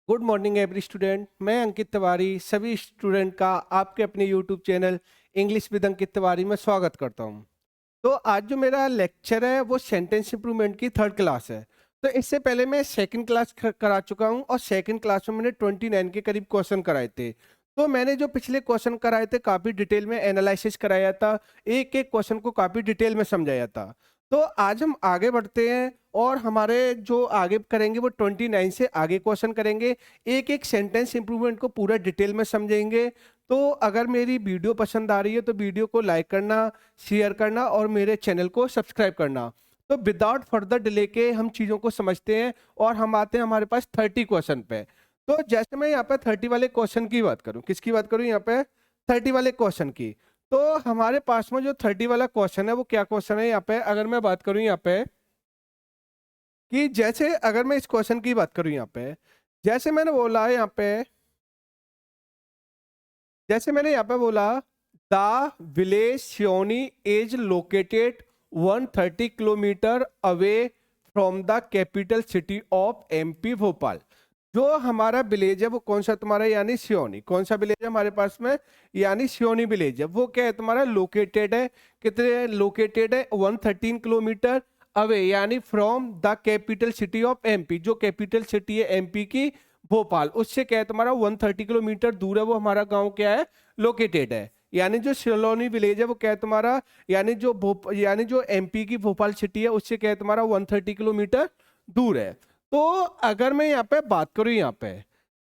Good morning every student. मैं अंकित तिवारी सभी student का आपके अपने YouTube channel English with Ankit Tiwari में स्वागत करता हूं। तो आज जो मेरा लेक्चर है वो सेंटेंस इंप्रूवमेंट की थर्ड क्लास है। तो इससे पहले मैं सेकंड क्लास करा चुका हूं और सेकंड क्लास में मैंने 29 के करीब क्वेश्चन कराए थे। तो मैंने जो पिछले क्वेश्चन कराए थे काफ़ी डिटेल में एनालिसिस कराया था, एक एक क्वेश्चन को काफ़ी डिटेल में समझाया था। तो आज हम आगे बढ़ते हैं और हमारे जो आगे करेंगे वो 29 से आगे क्वेश्चन करेंगे, एक एक सेंटेंस इंप्रूवमेंट को पूरा डिटेल में समझेंगे। तो अगर मेरी वीडियो पसंद आ रही है तो वीडियो को लाइक करना, शेयर करना और मेरे चैनल को सब्सक्राइब करना। तो विदाउट फर्दर डिले के हम चीज़ों को समझते हैं और हम आते हैं हमारे पास 30 क्वेश्चन पे। तो जैसे मैं यहाँ पे 30 वाले क्वेश्चन की बात करूँ, किसकी बात करूँ यहाँ पे 30 वाले क्वेश्चन की। तो हमारे पास में जो 30 वाला क्वेश्चन है वो क्या क्वेश्चन है यहाँ पे, अगर मैं बात करूँ यहाँ पे कि जैसे अगर मैं इस क्वेश्चन की बात करूँ यहाँ पे, जैसे मैंने बोला यहाँ पे, जैसे मैंने यहाँ पे बोला the village Seoni is located 130 kilometre away from the capital city of MP Bhopal. जो हमारा विलेज है वो कौन सा तुम्हारा, यानी सियोनी। कौन सा विलेज है हमारे पास में, यानी सियोनी विलेज है। वो क्या है तुम्हारा, लोकेटेड है। कितने लोकेटेड है, 113 किलोमीटर अवे, यानी from the capital city of MP. जो कैपिटल सिटी है एमपी की भोपाल, उससे क्या है तुम्हारा 130 किलोमीटर दूर है वो हमारा गांव क्या है, लोकेटेड है। यानी जो सिलोनी विलेज है वो क्या है तुम्हारा, यानी जो एमपी की भोपाल सिटी है उससे क्या है तुम्हारा 130 किलोमीटर दूर है। तो अगर मैं यहाँ पे बात करूँ, यहाँ पे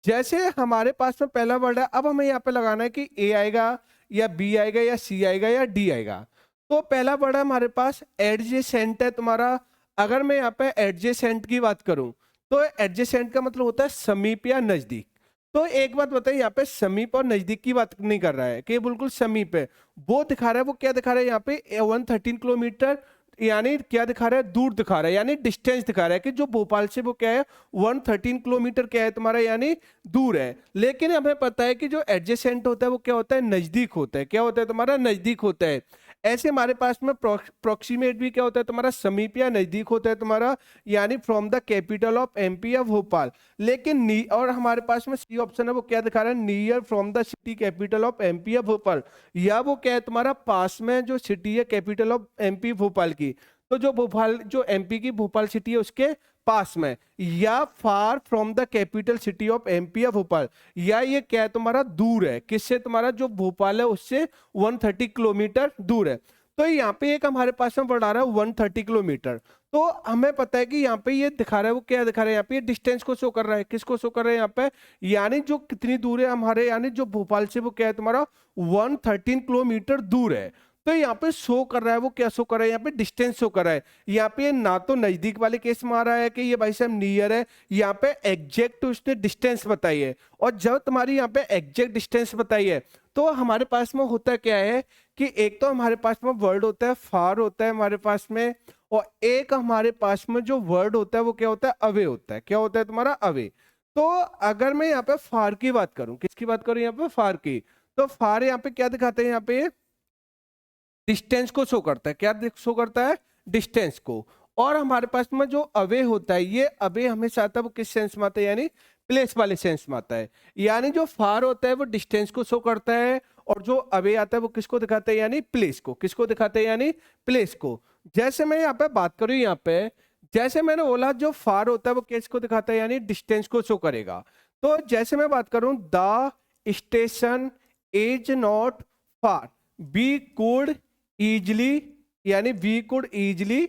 जैसे हमारे पास में पहला वर्ड है, अब हमें यहाँ पे लगाना है कि ए आएगा या बी आएगा या सी आएगा या डी आएगा। तो पहला वर्ड है हमारे पास एडजेसेंट है तुम्हारा। अगर मैं यहाँ पे एडजेसेंट की बात करूं तो एडजेसेंट का मतलब होता है समीप या नजदीक। तो एक बात बताइए, यहाँ पे समीप और नजदीक की बात नहीं कर रहा है कि बिल्कुल समीप है। वो दिखा रहा है, वो क्या दिखा रहा है यहाँ पे 113 किलोमीटर, यानी क्या दिखा रहा है, दूर दिखा रहा है, यानी डिस्टेंस दिखा रहा है कि जो भोपाल से वो क्या है 113 किलोमीटर क्या है तुम्हारा, यानी दूर है। लेकिन हमें पता है कि जो एडजेसेंट होता है वो क्या होता है, नजदीक होता है। क्या होता है तुम्हारा, नजदीक होता है। ऐसे हमारे पास में प्रोक्सीमेट भी क्या होता है तुम्हारा, समीप या नजदीक होता है तुम्हारा, यानी from the capital of MP या भोपाल। लेकिन और हमारे पास में सी ऑप्शन है, वो क्या दिखा रहा है, near from the city capital of MP या भोपाल। या वो क्या है तुम्हारा, पास में जो सिटी है कैपिटल ऑफ एमपी भोपाल की। तो जो भोपाल, जो एमपी की भोपाल सिटी है उसके पास में, या far from the capital city of MP या भोपाल। या ये क्या है तुम्हारा, दूर है, किससे तुम्हारा, जो भोपाल है उससे 130 किलोमीटर दूर है। तो यहाँ पे एक हमारे पास में वर्ड आ रहा है 130 किलोमीटर। तो हमें पता है कि यहाँ पे ये दिखा रहा है, वो क्या दिखा रहा है यहाँ पे, डिस्टेंस को शो कर रहा है। किसको शो कर रहा है यहाँ पे, यानी जो कितनी दूर है हमारे, यानी जो भोपाल से वो क्या है तुम्हारा 113 किलोमीटर दूर है। तो यहाँ पे शो कर रहा है, वो क्या शो कर रहा है यहाँ पे, डिस्टेंस शो कर रहा है। यहाँ पे ना तो नजदीक वाले केस में आ रहा है कि ये भाई साहब नियर है, यहाँ पे एग्जैक्ट उसने डिस्टेंस बताई है। और जब तुम्हारी यहाँ पे एग्जैक्ट डिस्टेंस बताई है तो हमारे पास में होता क्या है कि एक तो हमारे पास में वर्ड होता है फार होता है हमारे पास में, और एक हमारे पास में जो वर्ड होता है वो क्या होता है, अवे होता है। क्या होता है तुम्हारा, अवे। तो अगर मैं यहाँ पे फार की बात करूं, किसकी बात करूं यहाँ पे, फार की। तो फार यहाँ पे क्या दिखाते हैं, यहाँ पे डिस्टेंस को शो करता है। क्या शो करता है, डिस्टेंस को। और हमारे पास में जो अवे होता है, ये अवे हमेशा आता है वो किस सेंस में आता है, यानी प्लेस वाले सेंस में आता है। यानी जो फार होता है वो डिस्टेंस को शो करता है, और जो अवे आता है वो किसको दिखाता है, यानी प्लेस को। किसको दिखाते हैं, यानी प्लेस को। जैसे मैं यहाँ पे बात करूँ, यहाँ पे जैसे मैंने बोला जो फार होता है वो किसको दिखाता है, यानी डिस्टेंस को शो करेगा। तो जैसे मैं बात करूं, the station is not far, we could easily, यानी वी कुड इजली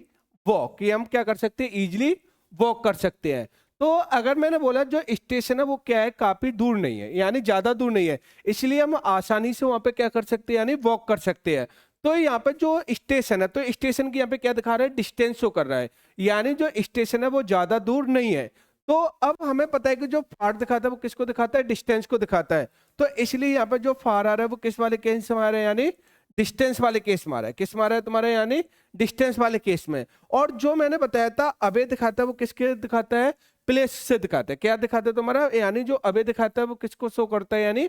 वॉक, ये हम क्या कर सकते हैं, इजली वॉक कर सकते हैं। तो अगर मैंने बोला जो स्टेशन है वो क्या है, काफी दूर नहीं है, यानी ज्यादा दूर नहीं है, इसलिए हम आसानी से वहां पे क्या कर सकते हैं, यानी वॉक कर सकते हैं। तो यहाँ पे जो स्टेशन है, तो स्टेशन की यहाँ पे क्या दिखा रहा है, डिस्टेंस शो कर रहा है, यानी जो स्टेशन है वो ज्यादा दूर नहीं है। तो अब हमें पता है कि जो फार दिखाता है वो किसको दिखाता है, डिस्टेंस को दिखाता है। तो इसलिए यहाँ पे जो फार आ रहा है वो किस वाले केस में आ रहा है, यानी डिस्टेंस वाले केस में आ रहा है। किस में आ रहा है तुम्हारा, यानी डिस्टेंस वाले केस में। और जो मैंने बताया था अबे दिखाता है वो किसके दिखाता है, प्लेस से दिखाता है। क्या दिखाता है तुम्हारा, यानी जो अवे दिखाता है वो किसको शो करता है, यानी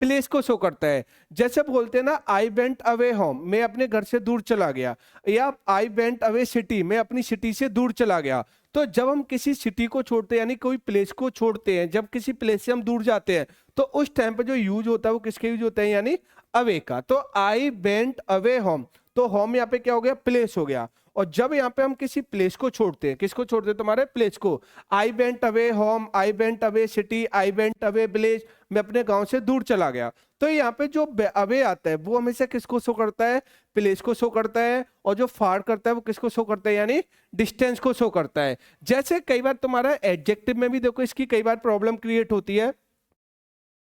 प्लेस को शो करता है। जैसे बोलते हैं ना, आई वेंट अवे होम, मैं अपने घर से दूर चला गया, या आई वेंट अवे सिटी, मैं अपनी सिटी से दूर चला गया। तो जब हम किसी सिटी को छोड़ते हैं, यानी कोई प्लेस को छोड़ते हैं, जब किसी प्लेस से हम दूर जाते हैं, तो उस टाइम पे जो यूज होता है वो किसके यूज होता है, यानी अवे का। तो आई वेंट अवे होम, तो होम यहाँ पे क्या हो गया, प्लेस हो गया। और जब यहाँ पे हम किसी प्लेस को छोड़ते हैं, किसको छोड़ते हैं, तुम्हारे प्लेस को, I went away home, I went away city, I went away village, मैं अपने गांव से दूर चला गया। तो यहाँ पे जो अवे आता है वो हमेशा किसको शो करता है, प्लेस को शो करता है। और जो फार करता है वो किसको शो करता है, यानी डिस्टेंस को शो करता है। जैसे कई बार तुम्हारा एडजेक्टिव में भी देखो इसकी कई बार प्रॉब्लम क्रिएट होती है।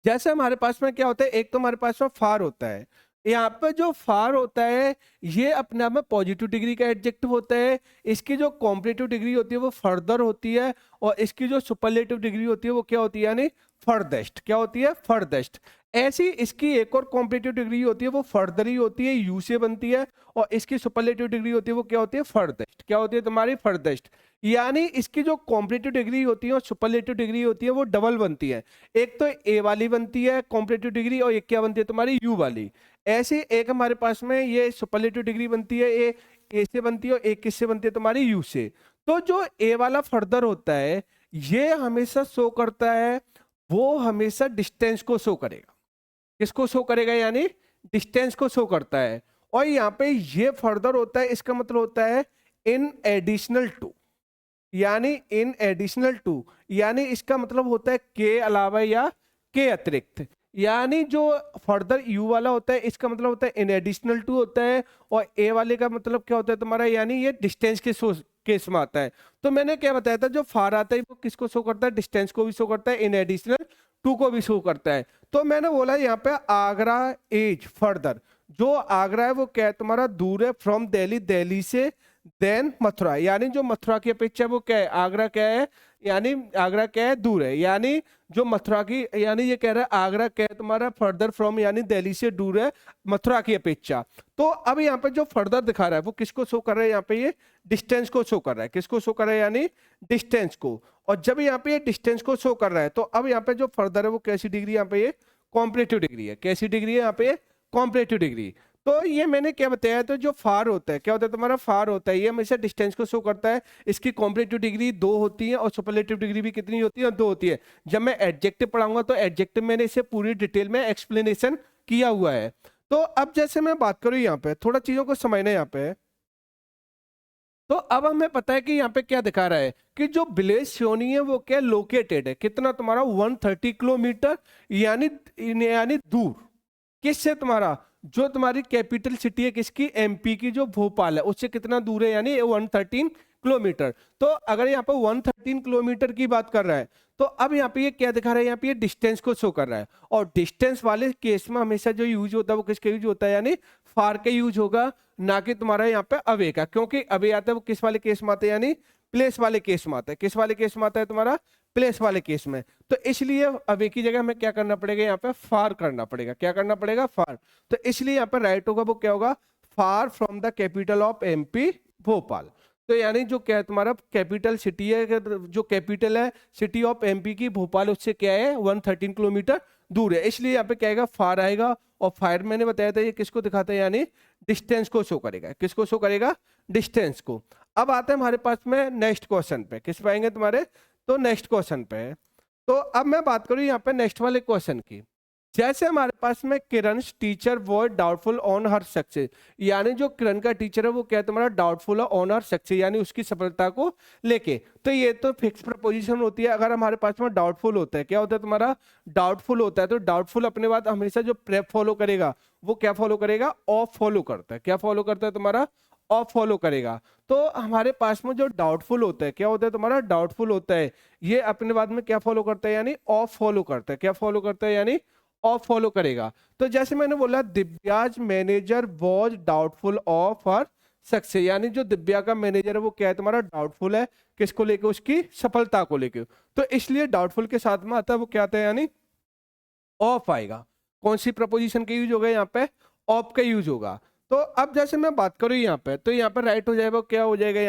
जैसे हमारे पास में क्या होता है, एक तो हमारे पास में फार होता है, यहाँ पे जो फार होता है ये अपने आप में पॉजिटिव डिग्री का एडजेक्टिव होता है। इसकी जो कॉम्परेटिव डिग्री होती है वो फर्दर होती है, और इसकी जो सुपरलेटिव डिग्री होती है वो क्या होती है, यानी फर्देस्ट। क्या होती है, फर्देस्ट। ऐसी इसकी एक और कॉम्परेटिव डिग्री होती है, वो फर्दर ही होती है, यू से बनती है। और इसकी सुपरलेटिव डिग्री होती है वो क्या होती है, फर्देस्ट। क्या होती है तुम्हारी, फर्देस्ट। यानी इसकी जो कॉम्परेटिव डिग्री होती है और सुपरलेटिव डिग्री होती है वो डबल बनती है। एक तो ए वाली बनती है कॉम्परेटिव डिग्री, और एक क्या बनती है तुम्हारी, यू वाली। ऐसे एक हमारे पास में ये सुपरलेटिव डिग्री बनती है, ए से बनती है, और एक किससे बनती है तुम्हारी, यू से। तो जो ए वाला फर्दर होता है ये हमेशा शो करता है, वो हमेशा डिस्टेंस को शो करेगा। किसको शो करेगा, यानी डिस्टेंस को शो करता है। और यहाँ पे ये फर्दर होता है, इसका मतलब होता है इन एडिशनल टू, यानी इन एडिशनल टू, यानी इसका मतलब होता है के अलावा या के अतिरिक्त। यानी जो फर्दर यू वाला होता है इसका मतलब होता है इन एडिशनल टू होता है, और ए वाले का मतलब क्या होता है तुम्हारा, यानी ये डिस्टेंस के केस में आता है। तो मैंने क्या बताया था, जो फार आता है वो किसको शो करता है, डिस्टेंस को भी शो करता है, इन एडिशनल टू को भी शो करता है। तो मैंने बोला यहाँ पे आगरा एज फर्दर, जो आगरा है वो क्या है तुम्हारा, दूर है फ्रॉम दिल्ली, दिल्ली से, देन मथुरा, यानी जो मथुरा की अपेक्षा वो क्या है, आगरा क्या है, यानी आगरा क्या है, दूर है। यानी जो मथुरा की, यानी ये कह रहा है आगरा क्या है तुम्हारा, फर्दर फ्रॉम, यानी दिल्ली से दूर है मथुरा की अपेक्षा। तो अब यहाँ पे जो फर्दर दिखा रहा है वो किसको शो कर रहा है, यहाँ पे ये डिस्टेंस को शो कर रहा है। किसको शो कर रहा है, यानी डिस्टेंस को। और जब यहाँ पे ये डिस्टेंस को शो कर रहा है तो अब यहाँ पे जो फर्दर है वो कैसी डिग्री, यहाँ पे ये कॉम्परेटिव डिग्री है। कैसी डिग्री है यहाँ पे, कॉम्परेटिव डिग्री। तो ये मैंने क्या बताया, तो जो फार होता है, क्या होता है तुम्हारा, फार होता है, ये हमेशा डिस्टेंस को शो करता है। इसकी कॉम्परेटिव डिग्री 2 होती है, और सुपरलेटिव डिग्री भी कितनी होती है, 2 होती है। जब मैं एडजेक्टिव पढ़ाऊंगा तो एडजेक्टिव मैंने इसे पूरी डिटेल में एक्सप्लेनेशन किया हुआ है। तो अब जैसे मैं बात करूं यहाँ पे, थोड़ा चीजों को समझना है यहाँ पे। तो अब हमें पता है कि यहाँ पे क्या दिखा रहा है कि जो विलेज सोनी है वो क्या लोकेटेड है, कितना तुम्हारा 130 किलोमीटर, यानी यानी दूर। किससे तुम्हारा, जो तुम्हारी कैपिटल सिटी है किसकी, एमपी की, जो भोपाल है, उससे कितना दूर है, यानी 113 किलोमीटर। तो अगर यहाँ पे 113 किलोमीटर की बात कर रहा है तो अब यहाँ पे ये क्या दिखा रहा है, यहाँ पे ये डिस्टेंस को शो कर रहा है। और डिस्टेंस वाले केस में हमेशा जो यूज होता है वो किसका यूज होता है, यानी फार के यूज होगा, ना कि तुम्हारा यहाँ पे अवे का। क्योंकि अवे आता है वो किस वाले केस में आता है, यानी प्लेस वाले केस में आता है। किस वाले केस में आता है तुम्हारा, प्लेस वाले केस में। तो इसलिए अवे की जगह हमें क्या करना पड़ेगा, यहाँ पे फार करना पड़ेगा। क्या करना पड़ेगा, फार। तो इसलिए यहाँ पे राइट होगा वो क्या होगा, far from the capital of MP Bhopal. तो यानी जो क्या है तुम्हारा कैपिटल सिटी है, जो कैपिटल है सिटी ऑफ एमपी की भोपाल, उससे क्या है 113 किलोमीटर दूर है। इसलिए यहाँ पे क्या आएगा, फार आएगा। और फार मैंने बताया था ये किसको दिखाता है, यानी डिस्टेंस को शो करेगा। किसको शो करेगा, डिस्टेंस को। अब आते हैं हमारे पास में नेक्स्ट क्वेश्चन पे। किस पाएंगे तुम्हारे, तो नेक्स्ट क्वेश्चन पे। तो अब मैं बात करूं यहाँ पे नेक्स्ट वाले क्वेश्चन की। जैसे हमारे पास में किरण टीचर वो डाउटफुल ऑन हर सक्सेस, यानी जो किरण का टीचर है वो क्या है तुम्हारा, डाउटफुल है ऑन हर सक्सेस, यानी उसकी सफलता को लेके। तो ये तो फिक्स प्रपोजिशन होती है। अगर हमारे पास में डाउटफुल होता है, क्या होता है तुम्हारा, डाउटफुल होता है, तो डाउटफुल अपने बाद हमेशा जो प्रेप फॉलो करेगा वो क्या फॉलो करेगा, ऑफ फॉलो करता है। क्या फॉलो करता है तुम्हारा, ऑफ फॉलो करेगा। तो हमारे पास में जो डाउटफुल होता है, क्या होता है तुम्हारा, डाउटफुल होता है, ये अपने बाद में क्या फॉलो करता है, यानी ऑफ फॉलो करता है। क्या फॉलो करता है, यानी ऑफ फॉलो करेगा। तो जैसे मैंने बोला Divya's manager was doubtful of her success, यानी जो दिव्या का मैनेजर है वो क्या है तुम्हारा, डाउटफुल है। किसको लेके, उसकी सफलता को लेके। तो इसलिए डाउटफुल के साथ में आता है वो क्या आता है, यानी ऑफ आएगा। कौन सी प्रपोजिशन का यूज होगा यहाँ पे, ऑफ का यूज होगा। तो अब जैसे मैं बात करूं यहाँ पे, तो यहाँ पे राइट हो जाएगा, क्या हो जाएगा,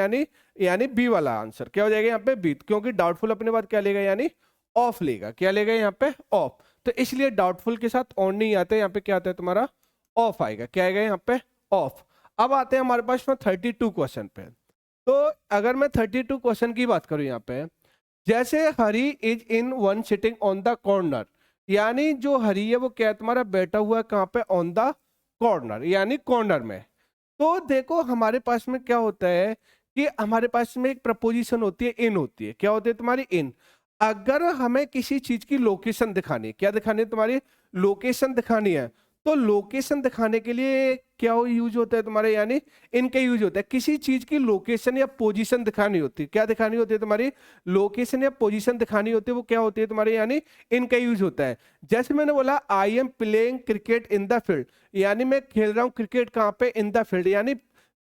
यानी बी वाला आंसर क्या हो जाएगा यहाँ पे, बी, क्योंकि डाउटफुल अपने बाद क्या लेगा, यानी ऑफ लेगा, क्या लेगा यहाँ पे, ऑफ। तो इसलिए डाउटफुल के साथ ऑन नहीं आता है, यहाँ पे क्या आता है तुम्हारा, ऑफ आएगा, क्या आएगा यहाँ पे, ऑफ। अब आते हैं हमारे पास में 32 क्वेश्चन पे। तो अगर मैं 32 क्वेश्चन की बात करूं यहाँ पे, जैसे Harry is in one sitting on the corner, यानी जो हरी है वो क्या है तुम्हारा, बैठा हुआ है कहाँ पे, ऑन द कॉर्नर, यानी कॉर्नर में। तो देखो हमारे पास में क्या होता है कि हमारे पास में एक प्रपोजिशन होती है, इन होती है, क्या होती है तुम्हारी, इन। अगर हमें किसी चीज की लोकेशन दिखानी है, क्या दिखानी है तुम्हारी, लोकेशन दिखानी है, तो लोकेशन दिखाने के लिए क्या यूज होता है तुम्हारे, यानी इनका यूज होता है। किसी चीज की लोकेशन या पोजीशन दिखानी होती है, क्या दिखानी होती है तुम्हारी, लोकेशन या पोजीशन दिखानी होती है, वो क्या होती है तुम्हारी, यानी इनका यूज होता है। जैसे मैंने बोला I am playing cricket in the field, यानी मैं खेल रहा हूँ क्रिकेट कहाँ पे, इन द फील्ड, यानी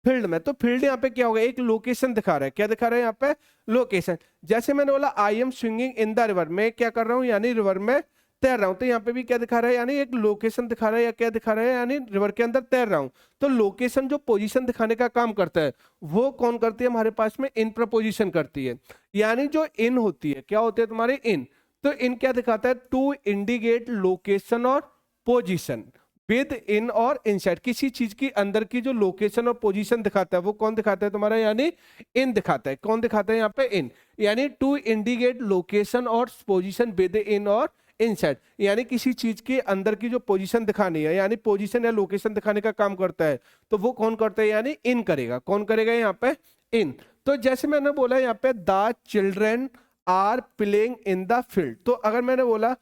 फील्ड में। तो फील्ड यहाँ पे क्या होगा, एक लोकेशन दिखा रहा है, क्या दिखा रहा है यहाँ पे, लोकेशन। जैसे मैंने बोला I am swinging in the river, मैं क्या कर रहा हूँ, यानी रिवर में तैर रहा हूं, तो यहाँ पे भी क्या दिखा रहा है, यानी एक लोकेशन दिखा रहा है, या क्या दिखा रहा है, यानी रिवर के अंदर तैर रहा हूं। तो लोकेशन जो पोजीशन दिखाने का काम करता है, वो कौन करती है हमारे पास में, इन प्रपोजिशन करती है। यानी जो इन होती है, क्या होती है तुम्हारी, इन। तो इन क्या दिखाता है, टू इंडिकेट लोकेशन और पोजिशन विद इन और इनसाइड, किसी चीज की अंदर की जो लोकेशन और पोजीशन दिखाता है वो कौन दिखाता है तुम्हारा, यानी इन दिखाता है। कौन दिखाता है यहाँ पे, इन, यानी टू इंडिकेट लोकेशन और पोजीशन विद इन और इनसाइड, यानी किसी चीज के अंदर की जो पोजीशन दिखानी है, यानी पोजीशन या लोकेशन दिखाने का काम करता है, तो वो कौन करता है, यानी इन करेगा। कौन करेगा यहाँ पे, इन। तो जैसे मैंने बोला यहाँ पे the children are playing in the field, तो अगर मैंने बोला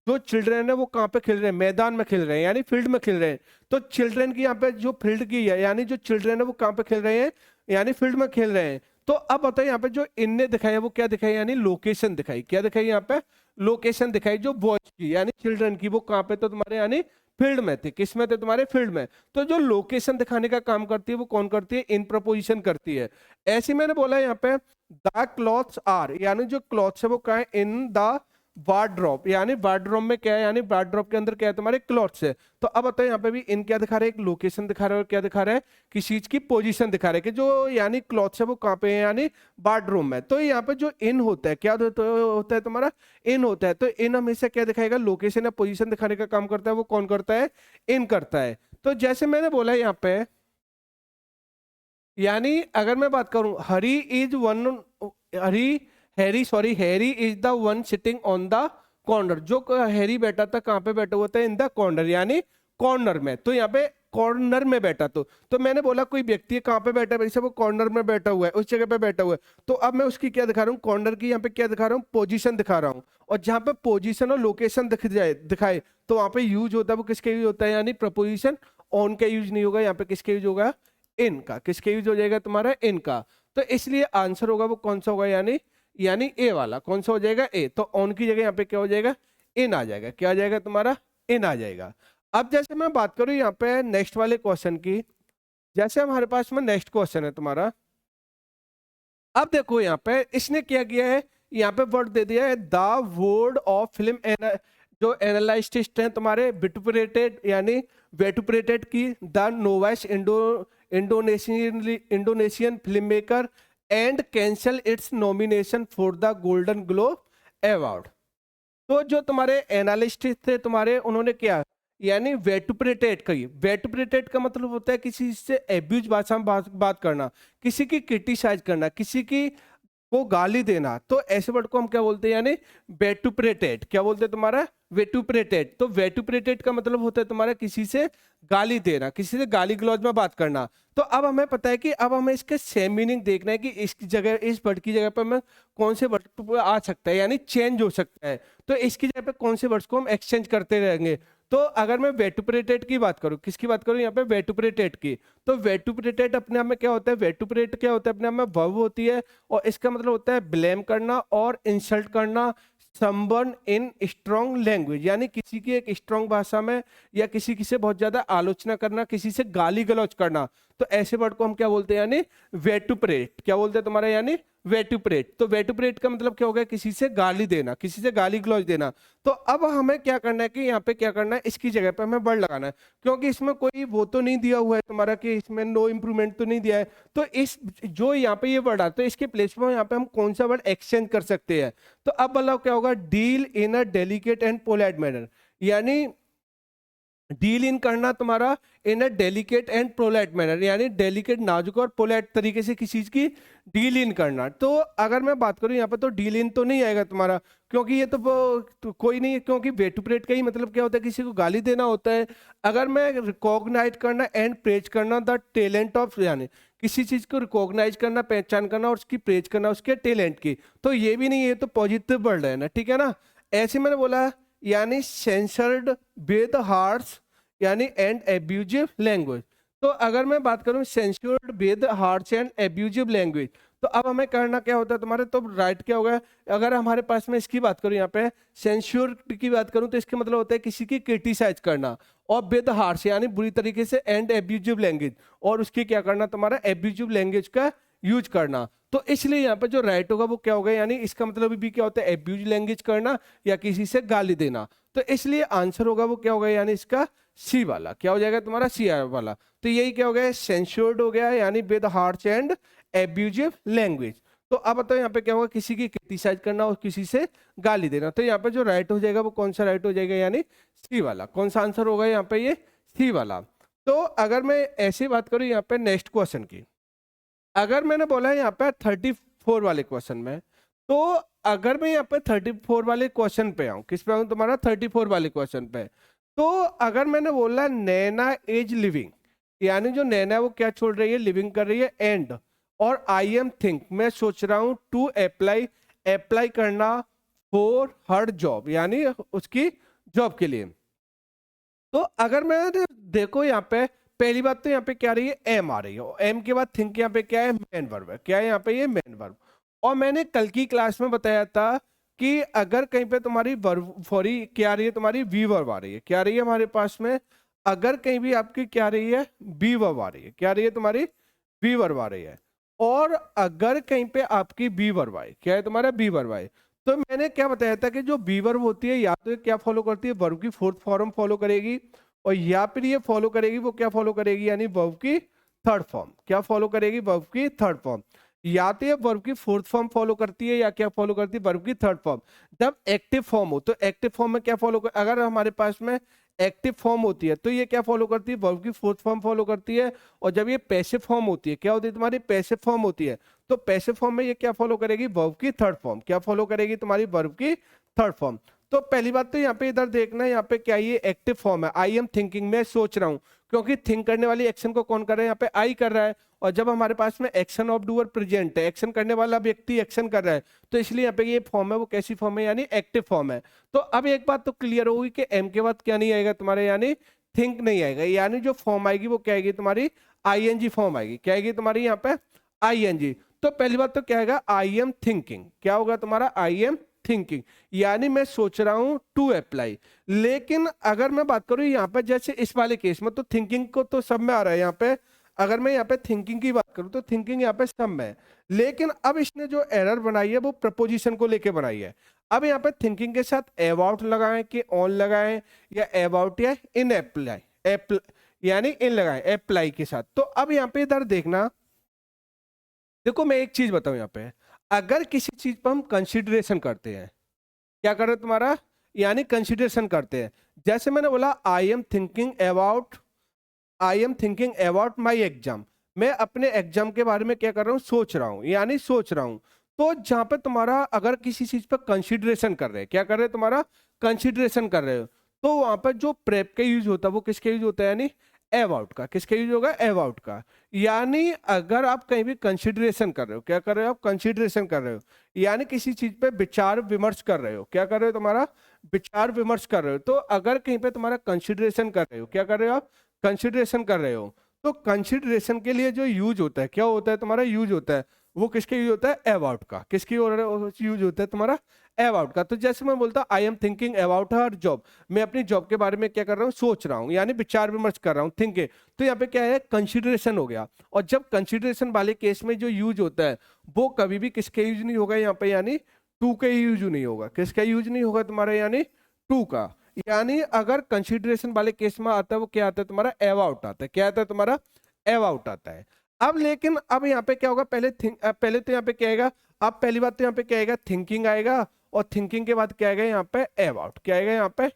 जो चिल्ड्रेन है वो कहाँ पे खेल रहे हैं, मैदान में खेल रहे हैं, यानी फील्ड में खेल रहे हैं। तो चिल्ड्रेन की यहाँ पे जो फील्ड की है, यानी जो चिल्ड्रेन है वो कहाँ पे खेल रहे हैं, यानी फील्ड में खेल रहे हैं। तो अब बताइए यहाँ पे जो इनने दिखाया वो क्या दिखाई, यानी लोकेशन दिखाई, क्या दिखाई यहाँ पे, लोकेशन दिखाई जो बॉयज की, यानी चिल्ड्रन की, वो कहाँ पे, तो तुम्हारे यानी फील्ड में थे, किस में थे, तुम्हारे फील्ड में। तो जो लोकेशन दिखाने का काम करती है वो कौन करती है, इन प्रपोजिशन करती है। ऐसे मैंने बोला यहाँ पे द क्लॉथ्स आर, यानी जो क्लॉथ्स है वो क्या है, इन द वार्डरोब, यानी वार्डरोब में क्या है, यानी वार्डरोब के अंदर क्या है तुम्हारे, क्लॉथ्स है। तो अब बताओ यहाँ पे भी इन क्या दिखा रहे हैं, एक लोकेशन दिखा रहा है, और क्या दिखा रहा है, किसी चीज की पोजीशन दिखा रहे हैं कि जो यानी क्लॉथ्स है वो कहाँ पे है, यानी वार्डरोब में। तो यहाँ पे जो इन होता है, क्या होता है तुम्हारा, इन होता है। तो इन हमेशा क्या दिखाएगा, लोकेशन या पोजीशन दिखाने का काम करता है, वो कौन करता है, इन करता है। तो जैसे मैंने बोला यहाँ पे, यानी अगर मैं बात करूं Harry is one, Harry is the one sitting on the corner, जो हैरी बैठा था कहाँ पे बैठा हुआ था, इन द कॉर्नर, यानी कॉर्नर में। तो यहाँ पे कॉर्नर में बैठा, तो मैंने बोला कोई व्यक्ति कहाँ पे बैठा है, वो कॉर्नर में बैठा हुआ है, उस जगह पे बैठा हुआ है। तो अब मैं उसकी क्या दिखा रहा हूँ, कॉर्नर की यहाँ पे क्या दिखा रहा हूँ, पोजीशन दिखा रहा हूँ। और जहाँ पे पोजीशन और लोकेशन दिखाए तो वहां पे यूज होता है, वो किसके यूज होता है, यानी प्रपोजिशन, ऑन का यूज नहीं होगा, यहाँ पे किसके यूज होगा, इनका। किसके यूज हो जाएगा तुम्हारा, इनका। तो इसलिए आंसर होगा वो कौन सा होगा, यानी ए वाला। कौन सा हो जाएगा, ए। तो ऑन की जगह यहाँ पे क्या हो जाएगा, इन आ जाएगा, क्या आ जाएगा तुम्हारा, इन आ जाएगा। अब जैसे मैं बात करूं यहाँ पे नेक्स्ट वाले क्वेश्चन की, जैसे हमारे पास में नेक्स्ट क्वेश्चन है तुम्हारा। अब देखो यहाँ पे इसने क्या किया है, यहाँ पे वर्ड दे दिया है द वर्ड ऑफ फिल्म, जो एनालिस्ट हैं तुम्हारे, विटुपरेटेड, यानी वेटुपरेटेड की the novice Indonesian film maker and cancel it's nomination for the golden globe award. तो जो तुम्हारे एनालिस्ट थे तुम्हारे, उन्होंने क्या, यानी वेटुपरेटेड कही। वेटुपरेटेड का मतलब होता है किसी से एब्यूज भाषा में बात करना, किसी की क्रिटिसाइज करना, किसी की को गाली देना। तो ऐसे वर्ड को हम क्या बोलते हैं, यानी वेटुपरेटेड। क्या बोलते हैं तुम्हारा, वेटुपरेटेड। तो वेटुपरेटेड का मतलब होता है तुम्हारा किसी से गाली देना, किसी से गाली गलौज में बात करना। तो अब हमें पता है कि अब हमें इसके सेम मीनिंग देखना है कि इस जगह, इस वर्ड की जगह पर हमें कौन से वर्ड आ सकता है, यानी चेंज हो सकता है। तो इसकी जगह पे कौन से वर्ड्स को हम एक्सचेंज करते रहेंगे। तो अगर मैं वेटुपरेटेड की बात करूं, किसकी बात करूं यहाँ पे, वेटुपरेटेड की। तो वेटुपरेटेड अपने आप में क्या होता है, वेटुपरेट क्या होता है अपने आप में, वर्ब होती है, और इसका मतलब होता है ब्लेम करना और इंसल्ट करना समवन इन स्ट्रॉन्ग लैंग्वेज, यानी किसी की एक स्ट्रॉन्ग भाषा में, या किसी की से बहुत ज्यादा आलोचना करना, किसी से गाली गलौज करना। तो ऐसे वर्ड को हम क्या बोलते हैं, यानी वेटुपरेट। क्या बोलते हैं तुम्हारा, यानी वेटुपरेट। तो वेटुपरेट का मतलब क्या हो गया, किसी से गाली देना, किसी से गाली गलौज देना। तो अब हमें क्या करना है कि यहाँ पे क्या करना है, इसकी जगह पे हमें वर्ड लगाना है, क्योंकि इसमें कोई वो तो नहीं दिया हुआ है तुम्हारा कि इसमें नो इंप्रूवमेंट तो नहीं दिया है। तो इस जो यहाँ पे ये वर्ड आता है, इसके प्लेस में यहाँ पे हम कौन सा वर्ड एक्सचेंज कर सकते हैं। तो अब बताओ क्या होगा, deal in a delicate and polite manner, यानी डील इन करना तुम्हारा इन अ डेलिकेट एंड पोलाइट मैनर, यानी डेलिकेट नाजुक और पोलाइट तरीके से किसी चीज की डील इन करना। तो अगर मैं बात करूं यहाँ पे, तो डील इन तो नहीं आएगा तुम्हारा, क्योंकि ये तो कोई नहीं है, क्योंकि वेटुपरेट का ही मतलब क्या होता है, किसी को गाली देना होता है। अगर मैं रिकॉग्नाइज करना एंड प्रेज करना द टैलेंट ऑफ, यानी किसी चीज को रिकॉग्नाइज करना, पहचान करना और उसकी प्रेज करना उसके टैलेंट की, तो ये भी नहीं है, तो पॉजिटिव वर्ड है ना, ठीक है ना। ऐसे मैंने बोला, यानी सेंसर्ड विद हार्श, यानी एंड एब्यूजिव लैंग्वेज। तो अगर मैं बात करूं censored with harsh and abusive language, तो अब हमें करना क्या होता है तुम्हारे, तो राइट क्या होगा। अगर हमारे पास में इसकी बात करूं, यहाँ पे सेंसर की बात करूं, तो इसका मतलब होता है किसी की क्रिटिसाइज करना, और विद हार्श यानी बुरी तरीके से, एंड एब्यूजिव लैंग्वेज, और उसकी क्या करना तुम्हारा, एब्यूजिव लैंग्वेज का यूज करना। तो इसलिए यहाँ पे जो राइट होगा वो क्या होगा, यानी इसका मतलब भी क्या होता है, एब्यूज लैंग्वेज करना या किसी से गाली देना। तो इसलिए आंसर होगा वो क्या होगा, यानी इसका सी वाला। क्या हो जाएगा तुम्हारा, सी वाला। तो यही क्या हो गया, सेंसर्ड हो गया, यानी with harsh and abusive language. तो अब बताओ यहाँ पे क्या होगा, किसी की क्रिटिसाइज करना और किसी से गाली देना। तो यहाँ पे जो राइट हो जाएगा वो कौन सा राइट हो जाएगा, यानी सी वाला। कौन सा आंसर होगा यहाँ पे, ये सी वाला। तो अगर मैं ऐसी बात करूँ यहाँ पे नेक्स्ट क्वेश्चन की, अगर मैंने बोला है यहाँ पे 34 वाले क्वेश्चन में, तो अगर मैं यहाँ पे 34 वाले क्वेश्चन पे आऊँ, किस पे आऊँ तुम्हारा, 34 वाले क्वेश्चन पे, तो अगर मैंने बोला नैना इज लिविंग, यानी जो नैना है वो क्या छोड़ रही है, लिविंग कर रही है, एंड और आई एम थिंक, मैं सोच रहा हूँ टू अप्लाई, अप्लाई करना फॉर हर जॉब, यानी उसकी जॉब के लिए। तो अगर मैं देखो यहाँ पे पहली बात तो यहाँ पे क्या रही है, एम आ रही है, एम के बाद थिंक यहाँ पे क्या है, मेन वर्ब है। क्या है यहाँ पे, ये मेन वर्ब। और मैंने कल की क्लास में बताया था कि अगर कहीं पे तुम्हारी वर्ब फॉरी क्या आ रही है, तुम्हारी वी वर्ब आ रही है, क्या आ रही है हमारे पास में, अगर कहीं भी आपकी क्या आ रही है, बी वर्ब आ रही है, क्या आ रही है तुम्हारी, बी वर्ब आ रही है, और अगर कहीं पे आपकी बी वर्ब आए, क्या है तुम्हारा, बी वर्ब आए, तो मैंने क्या बताया था कि जो बी वर्ब होती है या तो ये क्या फॉलो करती है, वर्ब की फोर्थ फॉर्म फॉलो करेगी, और या फिर ये फॉलो करेगी, वो क्या फॉलो करेगी, यानी वर्ब की थर्ड फॉर्म। क्या फॉलो करेगी, वर्ब की थर्ड फॉर्म। या तो ये वर्ब की फोर्थ फॉर्म फॉलो करती है, या क्या फॉलो करती है, वर्ब की थर्ड फॉर्म। जब एक्टिव फॉर्म हो तो एक्टिव फॉर्म में क्या फॉलो कर, अगर हमारे पास में एक्टिव फॉर्म होती है तो ये क्या फॉलो करती है, वर्ब की फोर्थ फॉर्म फॉलो करती है। और जब ये पैसिव फॉर्म होती है, क्या होती है तुम्हारी, पैसिव फॉर्म होती है, तो पैसिव फॉर्म में ये क्या फॉलो करेगी, वर्ब की थर्ड फॉर्म। क्या फॉलो करेगी तुम्हारी, वर्ब की थर्ड फॉर्म। तो पहली बात तो यहाँ पे इधर देखना है, यहाँ पे क्या ये एक्टिव फॉर्म है, आई एम थिंकिंग, मैं सोच रहा हूँ, क्योंकि थिंक करने वाली एक्शन को कौन कर रहा है, यहाँ पे आई कर रहा है। और जब हमारे पास में एक्शन ऑफ डूअर प्रेजेंट है, एक्शन करने वाला व्यक्ति एक्शन कर रहा है, तो इसलिए यहाँ पे ये फॉर्म है वो कैसी फॉर्म है, यानी एक्टिव फॉर्म है। तो अब एक बात तो क्लियर होगी कि एम के बाद क्या नहीं आएगा तुम्हारे, यानी थिंक नहीं आएगा, यानी जो फॉर्म आएगी वो क्या आएगी तुम्हारी, आईएनजी फॉर्म आएगी। क्या आएगी तुम्हारी यहाँ पे, आईएनजी। तो पहली बात तो क्या आएगा, आई एम थिंकिंग। क्या होगा तुम्हारा, आई एम थिंकिंग, यानी मैं सोच रहा हूं टू अप्लाई। लेकिन अगर मैं बात करूं यहाँ पे जैसे इस वाले केस में, तो थिंकिंग को तो सब में आ रहा है यहाँ पे। अगर मैं यहाँ पे थिंकिंग की बात करूं तो थिंकिंग यहाँ पे सब में है, लेकिन अब इसने जो एरर बनाई है वो प्रपोजिशन को लेके बनाई है। अब यहाँ पे थिंकिंग के साथ अबाउट लगाएं कि ऑन लगाएं, या अबाउट या इन अप्लाई, यानी इन लगाएं अप्लाई के साथ। तो अब यहाँ पे इधर देखना, देखो मैं एक चीज बताऊं यहाँ पे, अगर किसी चीज पर हम कंसिडरेशन करते हैं, क्या कर रहे हैं तुम्हारा, यानी कंसिडरेशन करते हैं। जैसे मैंने बोला I am thinking about, I am thinking about my exam, मैं अपने एग्जाम के बारे में क्या कर रहा हूँ, सोच रहा हूँ, यानी सोच रहा हूँ। तो जहां पे तुम्हारा अगर किसी चीज पर कंसिडरेशन कर रहे हैं, क्या कर रहे हैं तुम्हारा, कंसिडरेशन कर रहे हो, तो वहां पर जो प्रेप का यूज होता है वो किसका यूज होता है, यानी अबाउट का। किसका यूज होगा, अबाउट का। यानी अगर आप कहीं भी कंसिडरेशन कर रहे हो, क्या कर रहे हो आप, कंसिडरेशन कर रहे हो, यानी किसी चीज पे विचार विमर्श कर रहे हो, क्या कर रहे हो तुम्हारा, विचार विमर्श कर रहे हो। तो अगर कहीं पे तुम्हारा कंसिडरेशन कर रहे हो, क्या कर रहे हो आप, कंसिडरेशन कर रहे हो, तो कंसिडरेशन के लिए जो यूज होता है, क्या होता है तुम्हारा, यूज होता है वो किसके यूज होता है, अबाउट का। किसकी यूज होता है तुम्हारा, अबाउट का। तो जैसे मैं बोलता हूँ I am thinking about her job, मैं अपनी जॉब के बारे में क्या कर रहा हूँ, सोच रहा हूँ, यानी विचार विमर्श कर रहा हूँ, थिंकिंग। तो यहाँ पे क्या है, कंसिडरेशन हो गया। और जब कंसिडरेशन वाले केस में जो यूज होता है वो कभी भी किसके यूज नहीं होगा यहाँ पे, यानी टू के यूज नहीं होगा। किसका यूज नहीं होगा तुम्हारा, यानी टू का। यानी अगर कंसिडरेशन वाले केस में आता है वो क्या आता है तुम्हारा, अबाउट आता है। क्या आता है तुम्हारा, अबाउट आता है। अब लेकिन अब यहाँ पे क्या होगा, पहले तो यहाँ पे क्या आएगा, अब पहली बात तो यहाँ पे क्या आएगा, थिंकिंग आएगा। और थिंकिंग के बाद क्या आएगा यहाँ पे, अबाउट। क्या आएगा यहाँ पे,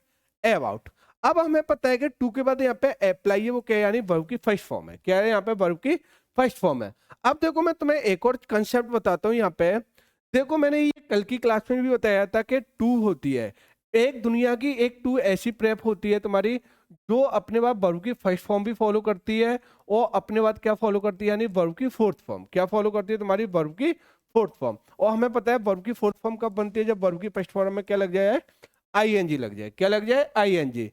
अबाउट। अब हमें पता है कि टू के बाद यहाँ पे अप्लाई है, वो क्या है, यानी वर्ब की फर्स्ट फॉर्म है। क्या है यहाँ पे, वर्ब की फर्स्ट फॉर्म है। अब देखो मैं तुम्हें एक और कंसेप्ट बताता हूँ यहाँ पे। देखो मैंने ये कल की क्लास में भी बताया था कि टू होती है एक दुनिया की, एक टू ऐसी प्रेप होती है तुम्हारी जो अपने बाद वर्ब की फर्स्ट फॉर्म भी फॉलो करती है और अपने बाद क्या फॉलो करती है, यानी वर्ब की फोर्थ फॉर्म। क्या फॉलो करती है तुम्हारी, वर्ब की फोर्थ फॉर्म। और हमें पता है वर्ब की फोर्थ फॉर्म कब बनती है, जब वर्ब की फर्स्ट फॉर्म में क्या लग जाए, आईएनजी लग जाए। क्या लग जाए, आईएनजी।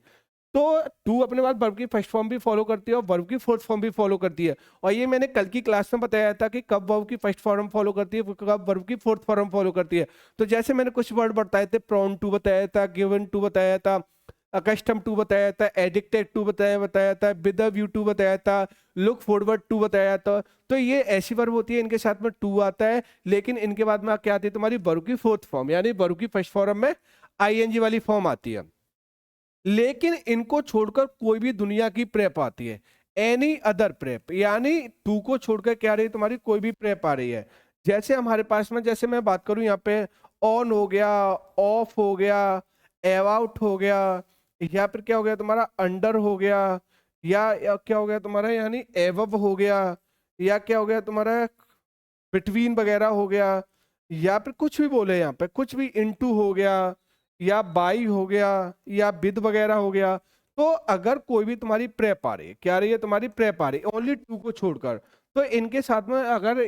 तो टू अपने बाद वर्ब की फर्स्ट फॉर्म भी फॉलो करती है और वर्ब की फोर्थ फॉर्म भी फॉलो करती है। और ये मैंने कल की क्लास में बताया था कि कब वर्ब की फर्स्ट फॉर्म फॉलो करती है, कब वर्ब की फोर्थ फॉर्म फॉलो करती है। तो जैसे मैंने कुछ वर्ड बताए थे, प्रॉन टू बताया था, गिवन टू बताया था, अकस्टम टू बताया था, एडिक्टेड टू बताया था, विद अ व्यू टू बताया था, लुक फॉरवर्ड टू बताया था। तो ये ऐसी वर्ब होती है इनके साथ में टू आता है, लेकिन इनके बाद में क्या आती है तुम्हारी, वर्ब की फोर्थ फॉर्म, यानी वर्ब की फर्स्ट फॉर्म में आईएनजी वाली फॉर्म आती है। लेकिन इनको छोड़कर कोई भी दुनिया की प्रेप आती है, एनी अदर प्रेप, यानी टू को छोड़कर क्या रही है तुम्हारी, कोई भी प्रेप आ रही है। जैसे हमारे पास में, जैसे मैं बात करूं यहाँ पे, ऑन हो गया, ऑफ हो गया, अबाउट हो गया, या फिर क्या हो गया तुम्हारा, अंडर हो गया, या क्या हो गया तुम्हारा, यानी एवब हो गया, या क्या हो गया तुम्हारा, बिटवीन वगैरह हो गया, या फिर कुछ भी बोले यहाँ पे, कुछ भी, इनटू हो गया, या बाई हो गया, या विद वगैरह हो गया। तो अगर कोई भी तुम्हारी प्रेप आ रही है, क्या रही है तुम्हारी, प्रेप आ रही है, ओनली टू को छोड़कर, तो इनके साथ में अगर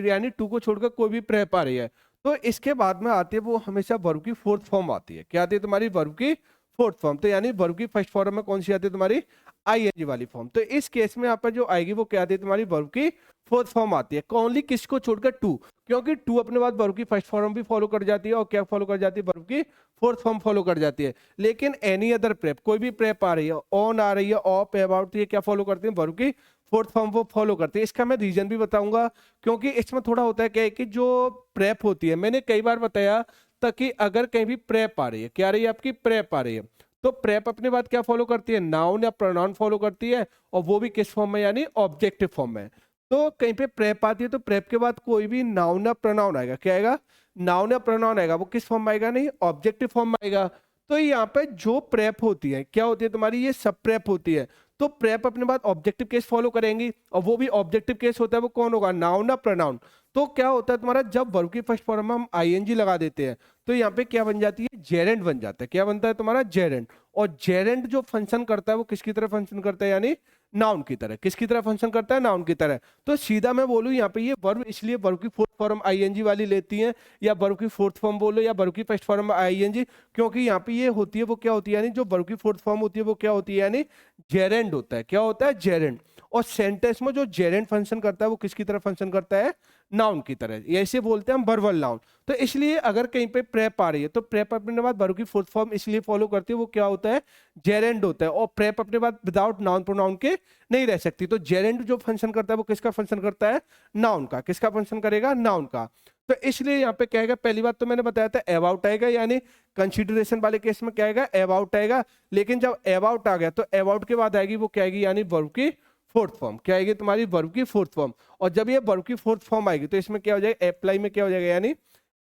यानी टू को छोड़कर कोई भी प्रेप आ रही है, तो इसके बाद में आती है वो हमेशा वर्ब की फोर्थ फॉर्म आती है। क्या आती है तुम्हारी, वर्ब की फोर्थ फॉर्म। तो यानी वर्ब की फर्स्ट फॉर्म में कौन सी आती है तुम्हारी, आईएनजी वाली फॉर्म। तो इस केस में यहाँ पर जो आएगी वो क्या आती है तुम्हारी, वर्ब की फोर्थ फॉर्म आती है। ओनली किसको छोड़कर, टू, क्योंकि टू अपने बाद वर्ब की फर्स्ट फॉर्म भी फॉलो कर जाती है और क्या फॉलो कर जाती है, वर्ब की फोर्थ फॉर्म फॉलो कर जाती है। लेकिन एनी अदर प्रेप, कोई भी प्रेप आ रही है, ऑन आ रही है, ऑफ, अबाउट, ये क्या फॉलो करती है, वर्ब की फोर्थ फॉर्म वो फॉलो करती है। इसका मैं रीजन भी बताऊंगा, क्योंकि इसमें थोड़ा होता है क्या है कि जो प्रेप होती है, मैंने कई बार बताया ताकि अगर कहीं भी प्रेप आ रही है, क्या आ रही है आपकी, प्रेप आ रही है, तो प्रेप अपने बाद क्या फॉलो करती है, नाउन या प्रोनाउन फॉलो करती है, और वो भी किस फॉर्म में, यानी ऑब्जेक्टिव फॉर्म में। तो कहीं पे प्रेप आती है तो प्रेप के बाद कोई भी नाउन या प्रोनाउन आएगा, क्या आएगा, नाउन या प्रोनाउन आएगा, वो किस फॉर्म में आएगा, नहीं ऑब्जेक्टिव फॉर्म में आएगा। तो यहाँ पे जो प्रेप होती है क्या होती है तुम्हारी, ये सब प्रेप होती है। तो प्रेप अपने बाद ऑब्जेक्टिव केस फॉलो करेंगी, और वो भी ऑब्जेक्टिव केस होता है, वो कौन होगा, नाउन या प्रोनाउन। तो क्या होता है तुम्हारा, जब वर्ब की फर्स्ट फॉर्म में हम आईएनजी लगा देते हैं तो यहाँ पे क्या बन जाती है, जेरेंट बन जाता है। क्या बनता है तुम्हारा, जेरेंट। और जेरेंट जो फंक्शन करता है वो किसकी तरह फंक्शन करता है, यानी नाउन की तरह। किसकी तरह फंक्शन करता है, नाउन की तरह। तो सीधा मैं बोलूं यहाँ पे ये वर्ब इसलिए वर्ब की फोर्थ फॉर्म आईएनजी वाली लेती है, या वर्ब की फोर्थ फॉर्म बोलो या वर्ब की फर्स्ट फॉर्म आईएनजी, क्योंकि यहाँ पे ये होती है वो क्या होती है, यानी जो वर्ब की फोर्थ फॉर्म होती है वो क्या होती है, यानी जेरेंट होता है। क्या होता है, जेरेंट। और सेंटेंस में जो जेरेंट फंक्शन करता है वो किसकी तरह फंक्शन करता है, नाउन की तरह। ऐसे बोलते हैं हम वर्बल नाउन। तो इसलिए अगर कहीं पे प्रेप आ रही है तो प्रेप अपने बाद वर्ब की फोर्थ फॉर्म इसलिए फॉलो करती है, वो क्या होता है, जेरेंट होता है। और प्रेप अपने बाद विदाउट नाउन प्रोनाउन के नहीं रह सकती। तो जेरेंट जो फंक्शन करता है वो किसका फंक्शन करता है, नाउन का। किसका फंक्शन करेगा, नाउन का। तो इसलिए यहाँ पे क्या आएगा, पहली बात तो मैंने बताया था अबाउट आएगा, यानी कंसिडरेशन वाले केस में क्या आएगा, अबाउट आएगा। लेकिन जब अबाउट आ गया तो अबाउट के बाद आएगी वो क्या आएगी, यानी वर्ब की फोर्थ फॉर्म। क्या आएगी तुम्हारी, वर्ब की फोर्थ फॉर्म। और जब ये वर्ब की फोर्थ फॉर्म आएगी तो इसमें क्या हो जाएगा, अप्लाई में क्या हो जाएगा, यानी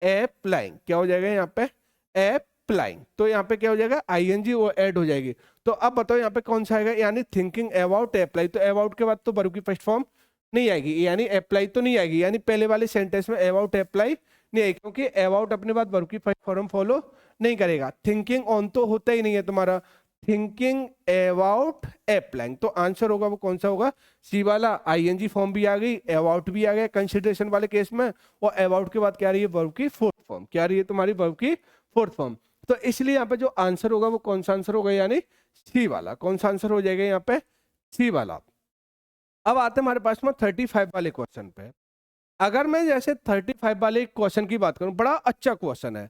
अप्लाइंग। क्या हो जाएगा यहाँ पे, अप्लाइंग। तो यहाँ पे क्या हो जाएगा, आईएनजी वो ऐड हो जाएगी। तो अब बताओ यहाँ पे कौन सा आएगा, यानी थिंकिंग अबाउट अप्लाई। तो अबाउट के बाद तो वर्ब की फर्स्ट फॉर्म नहीं आएगी, यानी अप्लाई तो नहीं आएगी, यानी पहले वाले सेंटेंस में अबाउट अप्लाई नहीं आएगी, क्योंकि अबाउट अपने बाद वर्ब की फर्स्ट फॉर्म फॉलो नहीं करेगा। थिंकिंग ऑन तो होता ही नहीं है तुम्हारा, थिंकिंग अबाउट अप्लाइंग। तो आंसर होगा वो कौन सा होगा, सी वाला। आईएनजी फॉर्म भी आ गई, अबाउट भी आ गया कंसिडरेशन वाले केस में, और अबाउट के बाद क्या रही है, वर्ब की फोर्थ फॉर्म। क्या रही है तुम्हारी, वर्ब की फोर्थ फॉर्म। तो इसलिए यहाँ पे जो आंसर होगा वो कौन सा आंसर होगा, यानी सी वाला। कौन सा आंसर हो जाएगा यहाँ पे, सी वाला। अब आते हैं हमारे पास में 35 वाले क्वेश्चन पे। अगर मैं जैसे 35 वाले क्वेश्चन की बात करूं, बड़ा अच्छा क्वेश्चन है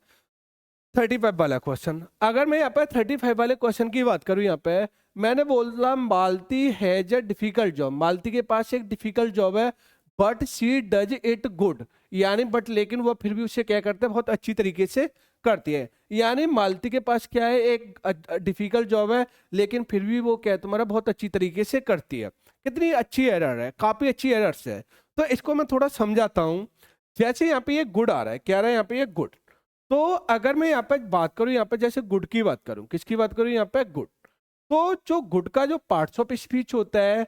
35 वाला क्वेश्चन। अगर मैं यहाँ पे 35 वाले क्वेश्चन की बात करूं, यहाँ पे मैंने बोला मालती हैज अ डिफिकल्ट जॉब, मालती के पास एक डिफिकल्ट जॉब है, but she does it good, यानी बट लेकिन वो फिर भी उसे क्या करते हैं, बहुत अच्छी तरीके से करती है। यानी मालती के पास क्या है, एक डिफिकल्ट जॉब है, लेकिन फिर भी वो क्या है तुम्हारा बहुत अच्छी तरीके से करती है। कितनी अच्छी एरर है, काफी अच्छी एरर्स है। तो इसको मैं थोड़ा समझाता हूँ। जैसे यहाँ पे ये गुड आ रहा है, क्या आ रहा है यहाँ पे ये गुड। तो अगर मैं यहाँ पे बात करूँ, यहाँ पे जैसे गुड की बात करूँ, किसकी बात करूँ यहाँ पे, गुड। तो जो गुड का जो पार्ट्स ऑफ स्पीच होता है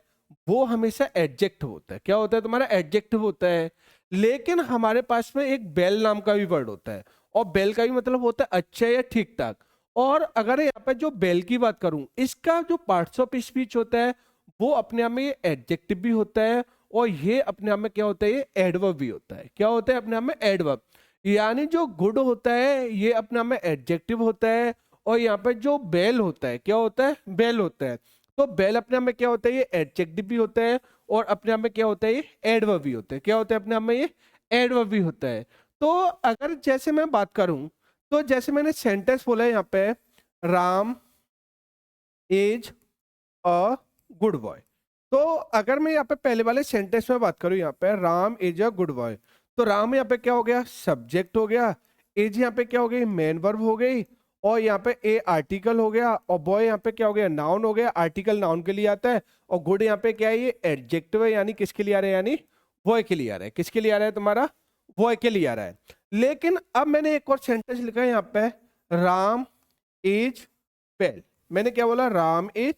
वो हमेशा एडजेक्टिव होता है। क्या होता है तुम्हारा, एडजेक्टिव होता है। लेकिन हमारे पास में एक बेल नाम का भी वर्ड होता है, और बेल का भी मतलब होता है अच्छा या ठीक ठाक। और अगर यहाँ पे जो बेल की बात करूं, इसका जो पार्ट्स ऑफ स्पीच होता है वो अपने आप में ये एडजेक्टिव भी होता है, और ये अपने आप में क्या होता है, ये एडवर्ब भी होता है। क्या होता है अपने आप में, एडवर्ब। यानी जो गुड होता है ये अपने आप में एडजेक्टिव होता है, और यहाँ पे जो बेल होता है, क्या होता है, बेल होता है। तो बेल अपने आप में क्या होता है, ये एडजेक्टिव भी होता है, और अपने आप में क्या होता है, ये एडवर्ब भी होता है। क्या होता है अपने आप में, ये एडवर्ब भी होता है। तो अगर जैसे मैं बात करूं, तो जैसे मैंने सेंटेंस बोला है यहाँ पे, Ram is a good boy. तो अगर मैं यहाँ पे पहले वाले सेंटेंस में बात करूं, यहाँ पे Ram is a good boy, तो राम यहाँ पे क्या हो गया, सब्जेक्ट हो गया। इज यहाँ पे क्या हो गई, मेन वर्ब हो गई। और यहाँ पे ए आर्टिकल हो गया, और बॉय यहाँ पे क्या हो गया, नाउन हो गया। आर्टिकल नाउन के लिए आता है, और गुड यहाँ पे क्या है, ये एडजेक्टिव है, यानी किसके लिए आ रहा है, यानी बॉय के लिए आ रहा है। किसके लिए आ रहा है तुम्हारा, बॉय के लिए आ रहा है। लेकिन अब मैंने एक और सेंटेंस लिखा है यहाँ पे, राम इज वेल। मैंने क्या बोला, राम इज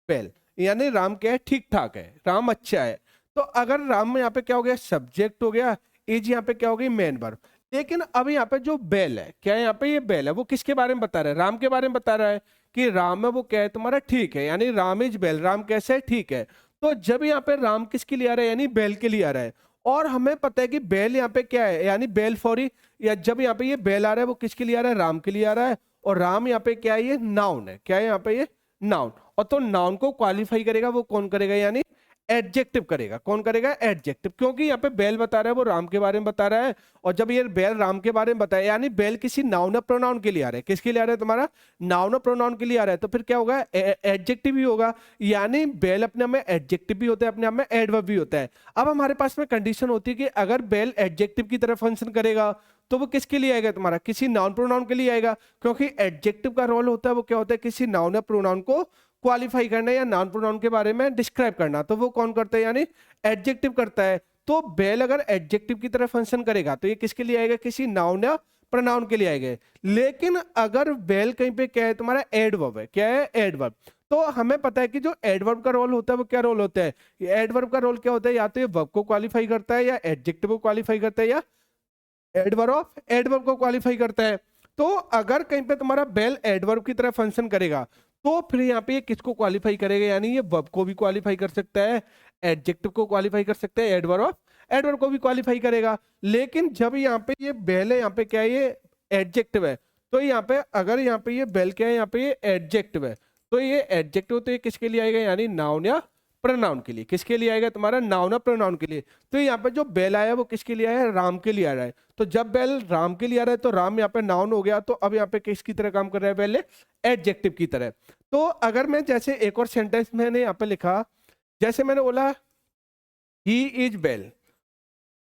वेल, यानी राम क्या है, ठीक ठाक है, राम अच्छा है। तो अगर राम में यहाँ पे क्या हो गया, सब्जेक्ट हो गया, इज यहाँ पे क्या हो गई, मेन वर्ब। लेकिन अब यहाँ पे जो बेल है, क्या है यहाँ पे, ये बेल है, वो किसके बारे में बता रहा है, राम के बारे में बता रहा है कि राम है वो क्या है तुम्हारा, ठीक है, यानी राम इज बेल, राम कैसे है, ठीक है। तो जब यहाँ पे राम किसके लिए आ रहा है, यानी बेल के लिए आ रहा है। और हमें पता है कि बेल यहाँ पे क्या है, यानी बेल फॉरी, या जब यहाँ पे ये बेल आ रहा है वो किसके लिए आ रहा है, राम के लिए आ रहा है। और राम यहाँ पे क्या है, ये नाउन है। क्या है यहाँ पे, ये नाउन। और तो नाउन को क्वालिफाई करेगा वो कौन करेगा, यानी एडजेक्टिव करेगा। कौन करेगा, एडजेक्टिव, क्योंकि यहाँ पे बेल बता रहा है वो राम के बारे में बता रहा है। और जब ये बेल राम के बारे में बताया, यानी बेल किसी नाउन और प्रोनाउन के लिए आ रहा है। किसके लिए आ रहा है तुम्हारा, नाउन और प्रोनाउन के लिए आ रहा है। तो फिर क्या होगा, एडजेक्टिव भी होगा। यानी बेल अपने आप में एडजेक्टिव भी होता है, अपने आप में एडवर्ब भी होता है। अब हमारे पास में कंडीशन होती है कि अगर बेल एडजेक्टिव की तरह फंक्शन करेगा तो वो किसके लिए आएगा तुम्हारा, किसी नाउन प्रोनाउन के लिए आएगा। क्योंकि एडजेक्टिव का रोल होता है वो क्या होता है, किसी नाउन या प्रोनाउन को क्वालिफाई करना या नाउन प्रोनाउन के बारे में डिस्क्राइब करना। तो वो कौन करता है, यानी एडजेक्टिव करता है। तो बेल अगर एडजेक्टिव की तरह फंक्शन करेगा तो ये किसके लिए आएगा, किसी नाउन या प्रोनाउन के लिए आएगा। लेकिन अगर बेल कहीं पे क्या है तुम्हारा, एडवर्ब है। क्या है, एडवर्ब। तो हमें पता है कि जो एडवर्ब का रोल होता है वो क्या रोल होता है, एडवर्ब का रोल क्या होता है, या तो ये वर्ब को क्वालिफाई करता है, या एडजेक्टिव को क्वालिफाई करता है, या एडवर्ब को क्वालिफाई करता है। तो अगर कहीं पे तुम्हारा बेल एडवर्ब की तरह फंक्शन करेगा तो फिर यहाँ पे ये किसको क्वालिफाई करेगा, यानी ये वर्ब को भी क्वालिफाई कर सकता है, एडजेक्टिव को क्वालिफाई कर सकता है, एडवर्ब को भी क्वालिफाई करेगा। लेकिन जब यहाँ पे ये बेल है, यहाँ पे क्या है, ये एडजेक्टिव है। तो यहाँ पे अगर यहाँ पे ये बेल क्या है, यहाँ पे ये एडजेक्टिव है, तो ये एडजेक्टिव तो ये किसके लिए आएगा, यानी नाउन या प्रोनाउन के लिए। किसके लिए आएगा तुम्हारा, नाउन या प्रोनाउन के लिए। तो यहाँ पे जो बेल आया है वो किसके लिए आया है, राम के लिए आ रहा है। तो जब बेल राम के लिए आ रहा है तो राम यहाँ पे नाउन हो गया। तो अब यहाँ पे किसकी तरह काम कर रहा है, बेल एडजेक्टिव की तरह। तो अगर मैं जैसे एक और सेंटेंस मैंने यहाँ पे लिखा, जैसे मैंने बोला ही इज बेल,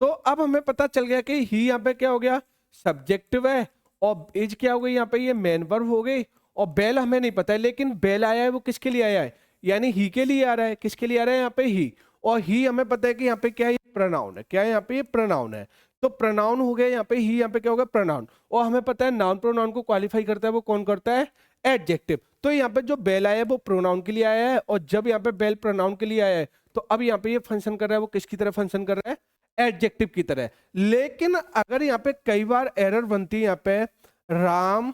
तो अब हमें पता चल गया कि ही यहाँ पे क्या हो गया, सब्जेक्टिव है, और इज क्या हो गई यहाँ पे, ये मेन वर्ब हो गई। और बेल हमें नहीं पता है, लेकिन बेल आया है वो किसके लिए आया है, यानी ही के लिए आ रहा है। किसके लिए आ रहा है यहाँ पे, ही। और ही हमें पता है कि यहाँ पे क्या है, ये प्रोनाउन है। क्या है यहाँ पे, ये प्रोनाउन है। तो प्रोनाउन हो गया यहाँ पे, ही यहाँ पे क्या होगा, प्रोनाउन। और हमें पता है नाउन प्रोनाउन को क्वालिफाई करता है वो कौन करता है, एडजेक्टिव। तो यहाँ पे जो बेल आया है वो प्रोनाउन के लिए आया है, और जब यहाँ पे बेल प्रोनाउन के लिए आया है तो अब यहाँ पे ये फंक्शन कर रहा है वो किसकी तरह फंक्शन कर रहा है, एडजेक्टिव की तरह। लेकिन अगर यहाँ पे कई बार एरर बनती है, यहाँ पे राम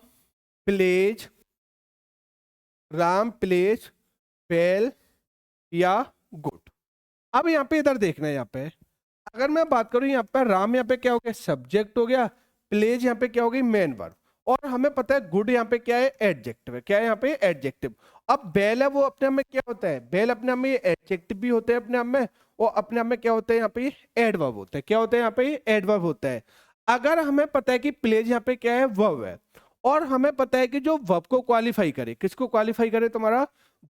प्लेज वेल या गुड। अब यहाँ पे इधर देखना है, यहाँ पे अगर मैं बात करूं, यहाँ पे राम यहाँ पे क्या हो गया, सब्जेक्ट हो गया, प्लेज यहाँ पे क्या हो गई, मेन वर्ब। और हमें पता है गुड यहाँ पे क्या है, एडजेक्टिव है। क्या है यहाँ पे, एडजेक्टिव। अब बेल है वो अपने आप में क्या होता है, बेल अपने आप में ये एडजेक्टिव भी होते हैं अपने आप में, और अपने आप में क्या होता है यहाँ पे, ये एडवर्ब होता है। क्या होता है यहाँ पे, ये एडवर्ब होता है। अगर हमें पता है कि प्लेज यहाँ पे क्या है, वर्ब है, और हमें पता है कि जो वर्ब को क्वालिफाई करे, किसको क्वालिफाई करे, तुम्हारा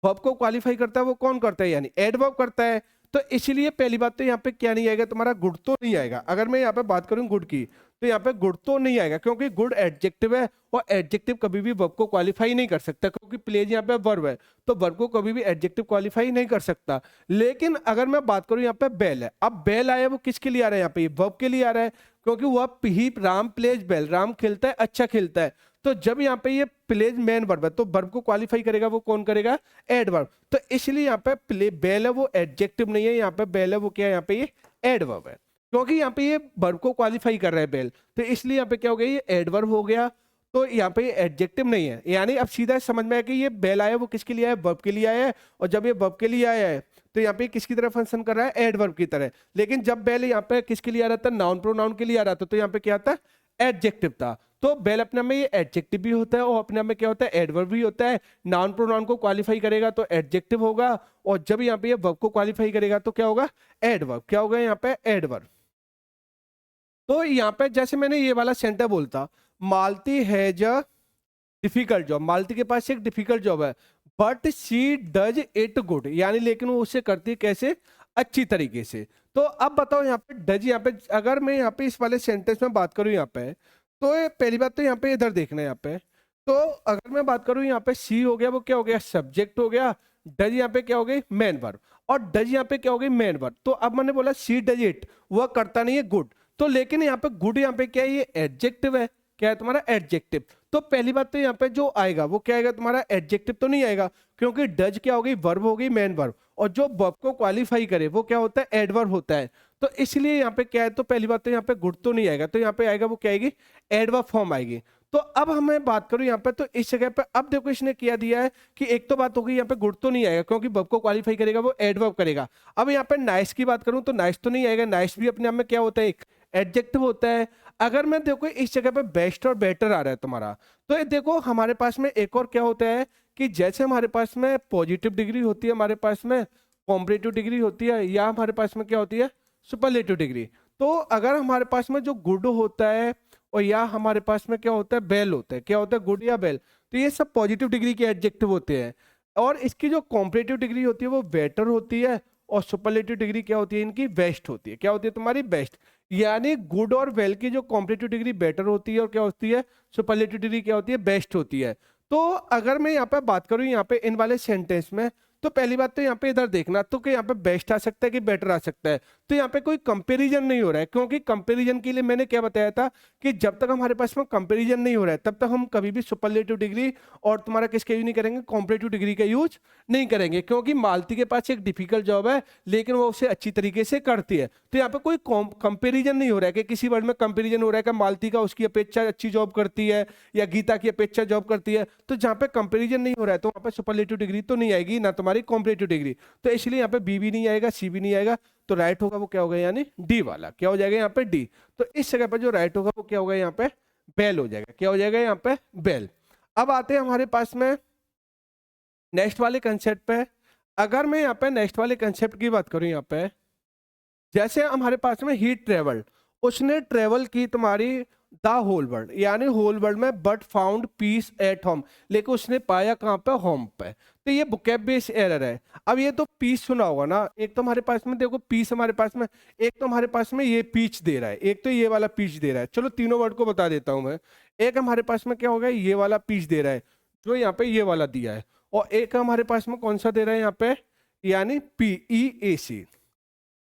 वर्ब को क्वालिफाई करता है वो कौन करता है, यानी एडवर्ब करता है। तो इसलिए पहली बात तो यहाँ पे क्या नहीं आएगा, तुम्हारा गुड तो नहीं आएगा। अगर मैं यहाँ पे बात करूँ गुड की, तो यहाँ पे गुड तो नहीं आएगा, क्योंकि गुड एडजेक्टिव है, और एडजेक्टिव कभी भी वर्ब को क्वालिफाई नहीं कर सकता, क्योंकि प्लेज यहाँ पे वर्ब है, तो वर्ब को कभी भी एडजेक्टिव क्वालिफाई नहीं कर सकता। लेकिन अगर मैं बात करूँ यहाँ पे बेल है, अब बेल आया वो किसके लिए आ रहा है, यहाँ पे वर्ब के लिए आ रहा है, क्योंकि वह ही राम प्लेज बेल, राम खेलता है, अच्छा खेलता है। तो जब यहाँ पे ये प्लेज मेन वर्ब है, तो वर्ब को क्वालिफाई करेगा वो कौन करेगा, एडवर्ब। तो इसलिए यहाँ पे प्ले बेल है वो एडजेक्टिव नहीं है, यहाँ पे बेल है वो क्या है, यहाँ पे ये एडवर्ब है, क्योंकि यहाँ पे ये वर्ब को क्वालिफाई कर रहा है बेल, तो इसलिए यहाँ पे क्या हो गया, ये एडवर्ब हो गया। तो यहाँ पे एडजेक्टिव नहीं है, यानी अब सीधा समझ में आया कि ये बेल आया वो किसके लिए आया, वर्ब के लिए आया है, और जब ये वर्ब के लिए आया है तो यहाँ पे किसकी तरह फंक्शन कर रहा है, एडवर्ब की तरह। लेकिन जब बेल यहाँ पे किसके लिए आ रहा था, नाउन प्रोनाउन के लिए आ रहा था, तो यहाँ पे क्या था, एडजेक्टिव था। तो बेल अपने में ये एडजेक्टिव भी होता है, और अपने में क्या होता है, एडवर्ब भी होता है। नाउन प्रोनाउन को क्वालिफाई करेगा तो एडजेक्टिव होगा, और जब यहाँ पे ये वर्ब को क्वालिफाई करेगा तो क्या होगा, एडवर्ब। क्या होगा यहाँ पे, एडवर्ब। तो यहाँ पे जैसे मैंने ये वाला सेंटर बोलता, मालती हैज अ डिफिकल्ट जॉब, मालती के पास एक डिफिकल्ट जॉब है, but she does it good, यानी लेकिन वो उसे करती है कैसे, अच्छी तरीके से। तो अब बताओ यहाँ पे डज, यहाँ पे अगर मैं यहाँ पे इस वाले सेंटेंस में बात करूँ यहाँ पे, तो पहली बात तो यहाँ पे इधर देखना है यहाँ पे। तो अगर मैं बात करूँ यहाँ पे सी हो गया, वो क्या हो गया, सब्जेक्ट हो गया। डज यहाँ पे क्या हो गई, मेन वर्ब, और डज यहाँ पे क्या हो गई, मेन वर्ब। तो अब मैंने बोला सी डज इट, वह करता नहीं है गुड, तो लेकिन यहाँ पे गुड यहाँ पे क्या है, ये एडजेक्टिव है, क्या है तुम्हारा, एडजेक्टिव। तो पहली बात तो यहाँ पे जो आएगा वो क्या आएगा, तुम्हारा एडजेक्टिव तो नहीं आएगा, क्योंकि डज क्या हो गई, वर्ब हो गई, मेन वर्ब, और जो वर्ब को क्वालिफाई करे वो क्या होता है, एडवर्ब होता है। तो इसलिए यहाँ पे क्या है, तो पहली बात तो यहाँ पे गुड तो नहीं आएगा, तो यहाँ पे आएगा वो क्या आएगी, एडवर्ब फॉर्म आएगी। तो अब हमें बात करूं यहाँ पे, तो इस जगह पे अब देखो इसने किया दिया है कि एक तो बात होगी यहाँ पे गुड तो नहीं आएगा, क्योंकि वर्ब को क्वालिफाई करेगा वो एडवर्ब करेगा। अब यहाँ पे नाइस की बात करूं तो नाइस तो नहीं आएगा, नाइस भी अपने आप में क्या होता है, एक एडजेक्टिव होता है। अगर मैं देखो इस जगह पे बेस्ट और बेटर आ रहा है तुम्हारा, तो ये देखो हमारे पास में एक और क्या होता है कि जैसे हमारे पास में पॉजिटिव डिग्री होती है, हमारे पास में कॉम्परेटिव डिग्री होती है, या हमारे पास में क्या होती है, सुपरलेटिव डिग्री। तो अगर हमारे पास में जो गुड होता है, और या हमारे पास में क्या होता है, बेल होता है, क्या होता है, गुड या बेल, तो ये सब पॉजिटिव डिग्री के एडजेक्टिव होते हैं। और इसकी जो कॉम्परेटिव डिग्री होती है वो बेटर होती है, और सुपरलेटिव डिग्री क्या होती है, इनकी बेस्ट होती है। क्या होती है तुम्हारी, बेस्ट। यानी गुड और वेल की जो कॉम्परेटिव डिग्री बेटर होती है, और क्या होती है, सुपरलेटिव डिग्री क्या होती है, बेस्ट होती है। तो अगर मैं यहाँ पे बात करूँ यहाँ पे इन वाले सेंटेंस में, तो पहली बात तो यहाँ पे इधर देखना, तो कि यहाँ पे बेस्ट आ सकता है कि बेटर आ सकता है, तो यहाँ पे कोई कंपैरिजन नहीं हो रहा है, क्योंकि कंपैरिजन के लिए मैंने क्या बताया था कि जब तक हमारे पास में कंपैरिजन नहीं हो रहा है तब तक हम कभी भी सुपरलेटिव डिग्री और तुम्हारा किसका यूज नहीं करेंगे, कॉम्परेटिव डिग्री का यूज नहीं करेंगे। क्योंकि मालती के पास एक डिफिकल्ट जॉब है, लेकिन वो उसे अच्छी तरीके से करती है, तो यहाँ पे कोई कंपेरिजन नहीं हो रहा है कि किसी वर्ड में कंपेरिजन हो रहा है कि मालती का उसकी अपेक्षा अच्छी जॉब करती है या गीता की अपेक्षा जॉब करती है। तो जहाँ पे कंपेरिजन नहीं हो रहा है तो वहाँ पे सुपरलेटिव डिग्री तो नहीं आएगी, ना तुम्हारी कॉम्परेटिव डिग्री। तो इसलिए यहाँ पे बी भी नहीं आएगा, सी भी नहीं आएगा, तो राइट होगा वो क्या होगा, यानी डी वाला। क्या हो जाएगा यहाँ पे, डी। तो इस जगह पर जो राइट होगा वो क्या होगा, यहाँ पे बेल हो जाएगा। क्या हो जाएगा यहाँ पे, बेल। अब आते हैं हमारे पास में नेक्स्ट वाले कंसेप्ट पे। अगर मैं यहाँ पे नेक्स्ट वाले कंसेप्ट की बात करूँ, यहाँ पे जैसे हमारे पास में ही ट्रेवल्ड, उसने ट्रेवल की तुम्हारी द होल वर्ल्ड, यानी होल वर्ल्ड में, but found peace at home, लेकिन उसने पाया कहाँ पे, होम पे। तो ये बुकैब बेस एरर है। अब ये तो पीस सुना होगा ना, एक तो हमारे पास में देखो पीस हमारे पास में, एक तो हमारे पास में ये पीच दे रहा है, एक तो ये वाला पीच दे रहा है। चलो तीनों वर्ड को बता देता हूं मैं। एक हमारे पास में क्या होगा, ये वाला पीच दे रहा है जो यहाँ पे ये वाला दिया है, और एक हमारे पास में कौन सा दे रहा है यहाँ पे, यानी PEAC।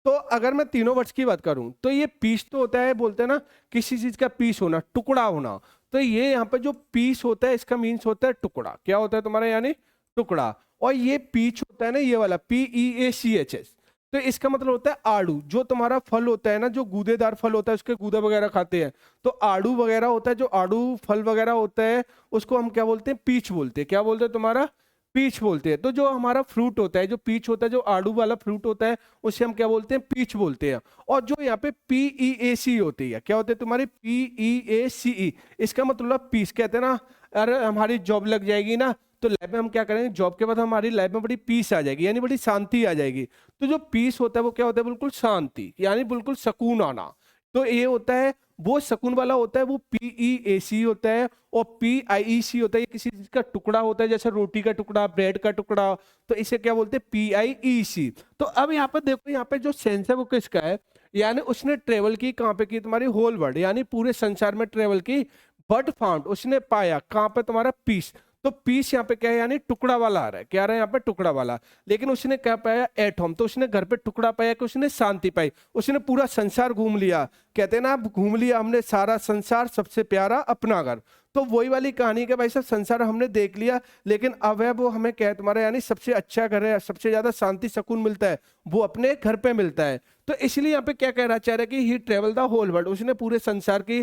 तो अगर मैं तीनों वर्ड्स की बात करूं तो ये पीस तो होता है, बोलते हैं ना किसी चीज का पीस होना, टुकड़ा होना। तो ये यहाँ पे जो पीस होता है इसका मीन्स होता है टुकड़ा। क्या होता है तुम्हारा, यानी टुकड़ा। और ये पीच होता है ना, ये वाला PEACHS, तो इसका मतलब होता है आड़ू। जो तुम्हारा फल होता है ना, जो गूदेदार फल होता है, उसके गूदा वगैरह खाते हैं, तो आड़ू वगैरह होता है, जो आड़ू फल वगैरह होता है उसको हम क्या बोलते हैं, पीच बोलते हैं। क्या बोलते हैं तुम्हारा, पीच बोलते हैं। तो जो हमारा फ्रूट होता है, जो पीच होता है, जो आड़ू वाला फ्रूट होता है, उसे हम क्या बोलते हैं, पीच बोलते हैं। और जो यहाँ पे PEAC होती है, क्या होती है तुम्हारी, PEACE, इसका मतलब पीस। कहते हैं ना, अरे हमारी जॉब लग जाएगी ना, तो लैब में हम क्या करेंगे, जॉब के बाद हमारी लैब में बड़ी पीस आ जाएगी, यानी बड़ी शांति आ जाएगी। तो जो पीस होता है वो क्या होता है, बिल्कुल शांति, यानी बिल्कुल सुकून आना। तो ये होता है, वो सुकून वाला होता है, वो PEAC होता है। और PIEC होता है, ये किसी चीज का टुकड़ा होता है, जैसे रोटी का टुकड़ा, ब्रेड का टुकड़ा, तो इसे क्या बोलते हैं, PIEC। तो अब यहाँ पे देखो, यहाँ पे जो सेंस है वो किसका है, यानी उसने ट्रेवल की कहाँ पे की, तुम्हारी होल वर्ल्ड, यानी पूरे संसार में ट्रेवल की, बट फाउंड, उसने पाया कहाँ पे, तुम्हारा पीस। तो पीस यहाँ पे क्या है, यानी टुकड़ा वाला आ रहा है, क्या आ रहा है यहाँ पे, टुकड़ा वाला। लेकिन उसने क्या पाया, एट होम, तो उसने घर पे टुकड़ा पाया कि उसने शांति पाई, उसने पूरा संसार घूम लिया। कहते हैं ना, घूम लिया हमने सारा संसार, सबसे प्यारा अपना घर। तो वही वाली कहानी के भाई साहब, संसार हमने देख लिया, लेकिन अब है वो हमें क्या है, तुम्हारा यानी सबसे अच्छा घर है, सबसे ज्यादा शांति सुकून मिलता है वो अपने घर पे मिलता है। तो इसलिए यहाँ पे क्या कहना चाह रहा है कि ही ट्रेवल द होल वर्ल्ड, उसने पूरे संसार की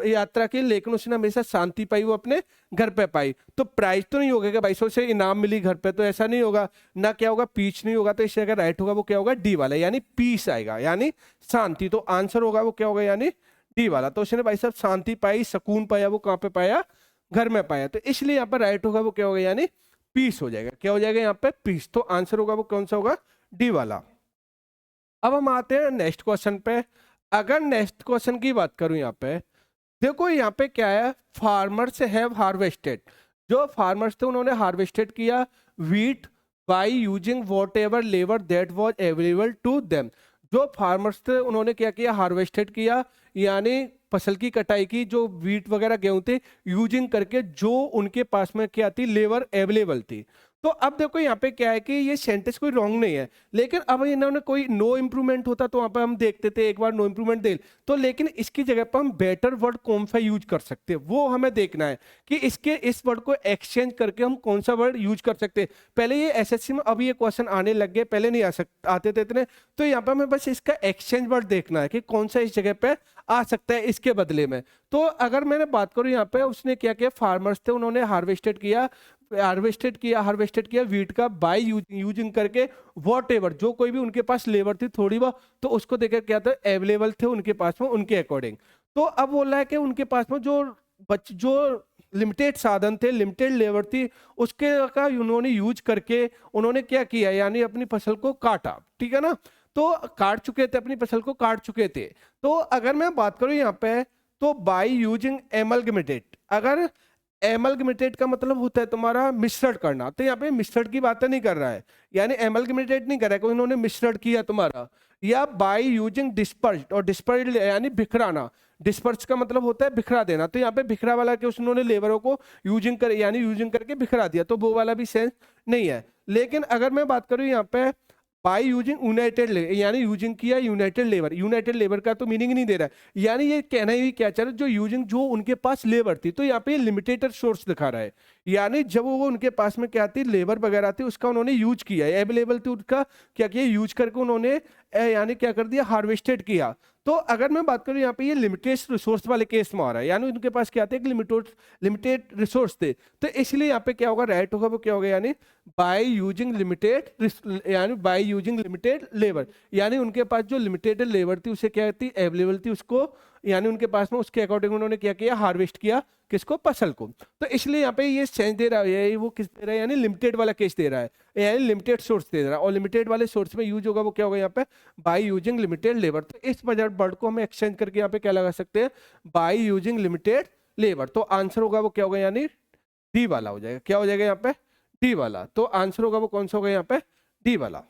यात्रा की, लेकिन उसने हमेशा शांति पाई, वो अपने घर पे पाई। तो प्राइज तो नहीं होगा कि भाई सौ से इनाम मिली घर पे, तो ऐसा नहीं होगा ना, क्या होगा, पीच नहीं होगा। तो इससे अगर राइट होगा वो क्या होगा, डी वाला, यानी पीस आएगा, यानी शांति। तो आंसर होगा वो क्या होगा, यानी डी वाला। तो उसने भाई साहब शांति पाई, सुकून पाया, वो कहाँ पे पाया, घर में पाया। तो इसलिए यहाँ पर राइट होगा वो क्या होगा, यानी पीस हो जाएगा। क्या हो जाएगा यहाँ पे, पीस। तो आंसर होगा वो कौन सा होगा, डी वाला। अब हम आते हैं नेक्स्ट क्वेश्चन पे। अगर नेक्स्ट क्वेश्चन की बात करूं, यहाँ पे देखो, यहाँ पे क्या है, फार्मर्स हैव हार्वेस्टेड, जो फार्मर्स थे उन्होंने हार्वेस्टेड किया wheat by using whatever labour that was available to them. जो फार्मर्स थे उन्होंने क्या किया, हार्वेस्टेड किया, यानी फसल की कटाई की, जो व्हीट वगैरह गेहूं थे, यूजिंग करके जो उनके पास में क्या थी, लेबर अवेलेबल थी। तो अब देखो यहाँ पे क्या है कि ये सेंटेंस कोई रॉन्ग नहीं है, लेकिन अब इन्होंने कोई नो इम्प्रूवमेंट होता तो वहां पे हम देखते थे एक बार नो इम्प्रूवमेंट दे, तो लेकिन इसकी जगह पर हम बेटर वर्ड कौन सा यूज कर सकते हैं, वो हमें देखना है कि इसके इस वर्ड को एक्सचेंज करके हम कौन सा वर्ड यूज कर सकते हैं। पहले ये SSC में अभी ये क्वेश्चन आने लग गए, पहले नहीं आते थे इतने। तो यहाँ पे हमें बस इसका एक्सचेंज वर्ड देखना है कि कौन सा इस जगह पे आ सकता है इसके बदले में। तो अगर मैंने बात करूं, यहाँ पे उसने क्या किया, फार्मर्स थे उन्होंने हार्वेस्टेड किया व्हीट का बाय यूजिंग करके वॉट एवर, जो कोई भी उनके पास लेबर थी थोड़ी बहुत, तो उसको देखकर क्या था, अवेलेबल थे उनके पास में उनके अकॉर्डिंग। तो अब बोल रहा है कि उनके पास में जो लिमिटेड साधन थे, लिमिटेड लेबर थी, उसके का उन्होंने यूज करके उन्होंने क्या किया, यानी अपनी फसल को काटा। ठीक है ना, तो काट चुके थे, अपनी फसल को काट चुके थे। तो अगर मैं बात करूं यहाँ पे, तो बाय यूजिंग एमलगमेटेड, अगर एमलगमेटेड का मतलब होता है तुम्हारा मिश्रण करना, तो यहाँ पे मिश्रण की बात नहीं कर रहा है, यानी एमलगमेटेड नहीं कर रहा है कोई, इन्होंने मिश्रण किया तुम्हारा। या बाय यूजिंग डिस्पर्स्ड, और डिस्पर्स्ड यानी बिखराना, डिस्पर्स का मतलब होता है बिखरा देना। तो यहाँ पे बिखरा वाला के उन्होंने लेबरों को यूजिंग कर, यानी यूजिंग करके बिखरा दिया, तो वो वाला भी सेंस नहीं है। लेकिन अगर मैं बात करूँ यहाँ पे बाय यूजिंग यूनाइटेड लेबर, यानी यूजिंग किया यूनाइटेड लेबर, यूनाइटेड लेबर का तो मीनिंग नहीं दे रहा है, यानी ये कहना ही क्या चाह रहा है, जो यूजिंग जो उनके पास लेबर थी, तो यहाँ पे लिमिटेड सोर्स दिखा रहा है, यानी जब वो उनके पास में क्या थी, लेबर वगैरह थी, उसका उन्होंने यूज किया, अवेलेबल थी, उसका क्या किया, यूज करके उन्होंने यानी क्या कर दिया, हार्वेस्टेड किया। तो अगर मैं बात करूं यहाँ पे, ये लिमिटेड रिसोर्स वाले केस में आ रहा है, यानी उनके पास क्या थे, एक लिमिटेड रिसोर्स थे। तो इसलिए यहाँ पे क्या होगा, राइट होगा वो क्या होगा, यानी बाय यूजिंग लिमिटेड, यानी बाय यूजिंग लिमिटेड लेबर, यानी उनके पास जो लिमिटेड लेबर थी उसे क्या थी, अवेलेबल थी, उसको यानी उनके पास में उसके अकॉर्डिंग उन्होंने क्या किया, हार्वेस्ट किया, किसको, फसल को। तो इसलिए यहाँ पे ये सेंस दे रहा है, वो किस दे रहा है, यानी लिमिटेड वाला केस दे रहा है, यानी लिमिटेड सोर्स दे रहा है, और लिमिटेड वाले सोर्स में यूज होगा वो क्या होगा, यहाँ पे बाय यूजिंग लिमिटेड लेबर। तो इस वर्ड को हम एक्सचेंज करके यहाँ पे क्या लगा सकते हैं, बाय यूजिंग लिमिटेड लेबर। तो आंसर होगा वो क्या होगा, यानी डी वाला हो जाएगा। क्या हो जाएगा यहाँ पे, डी वाला। तो आंसर होगा वो कौन सा होगा यहाँ पे, डी वाला।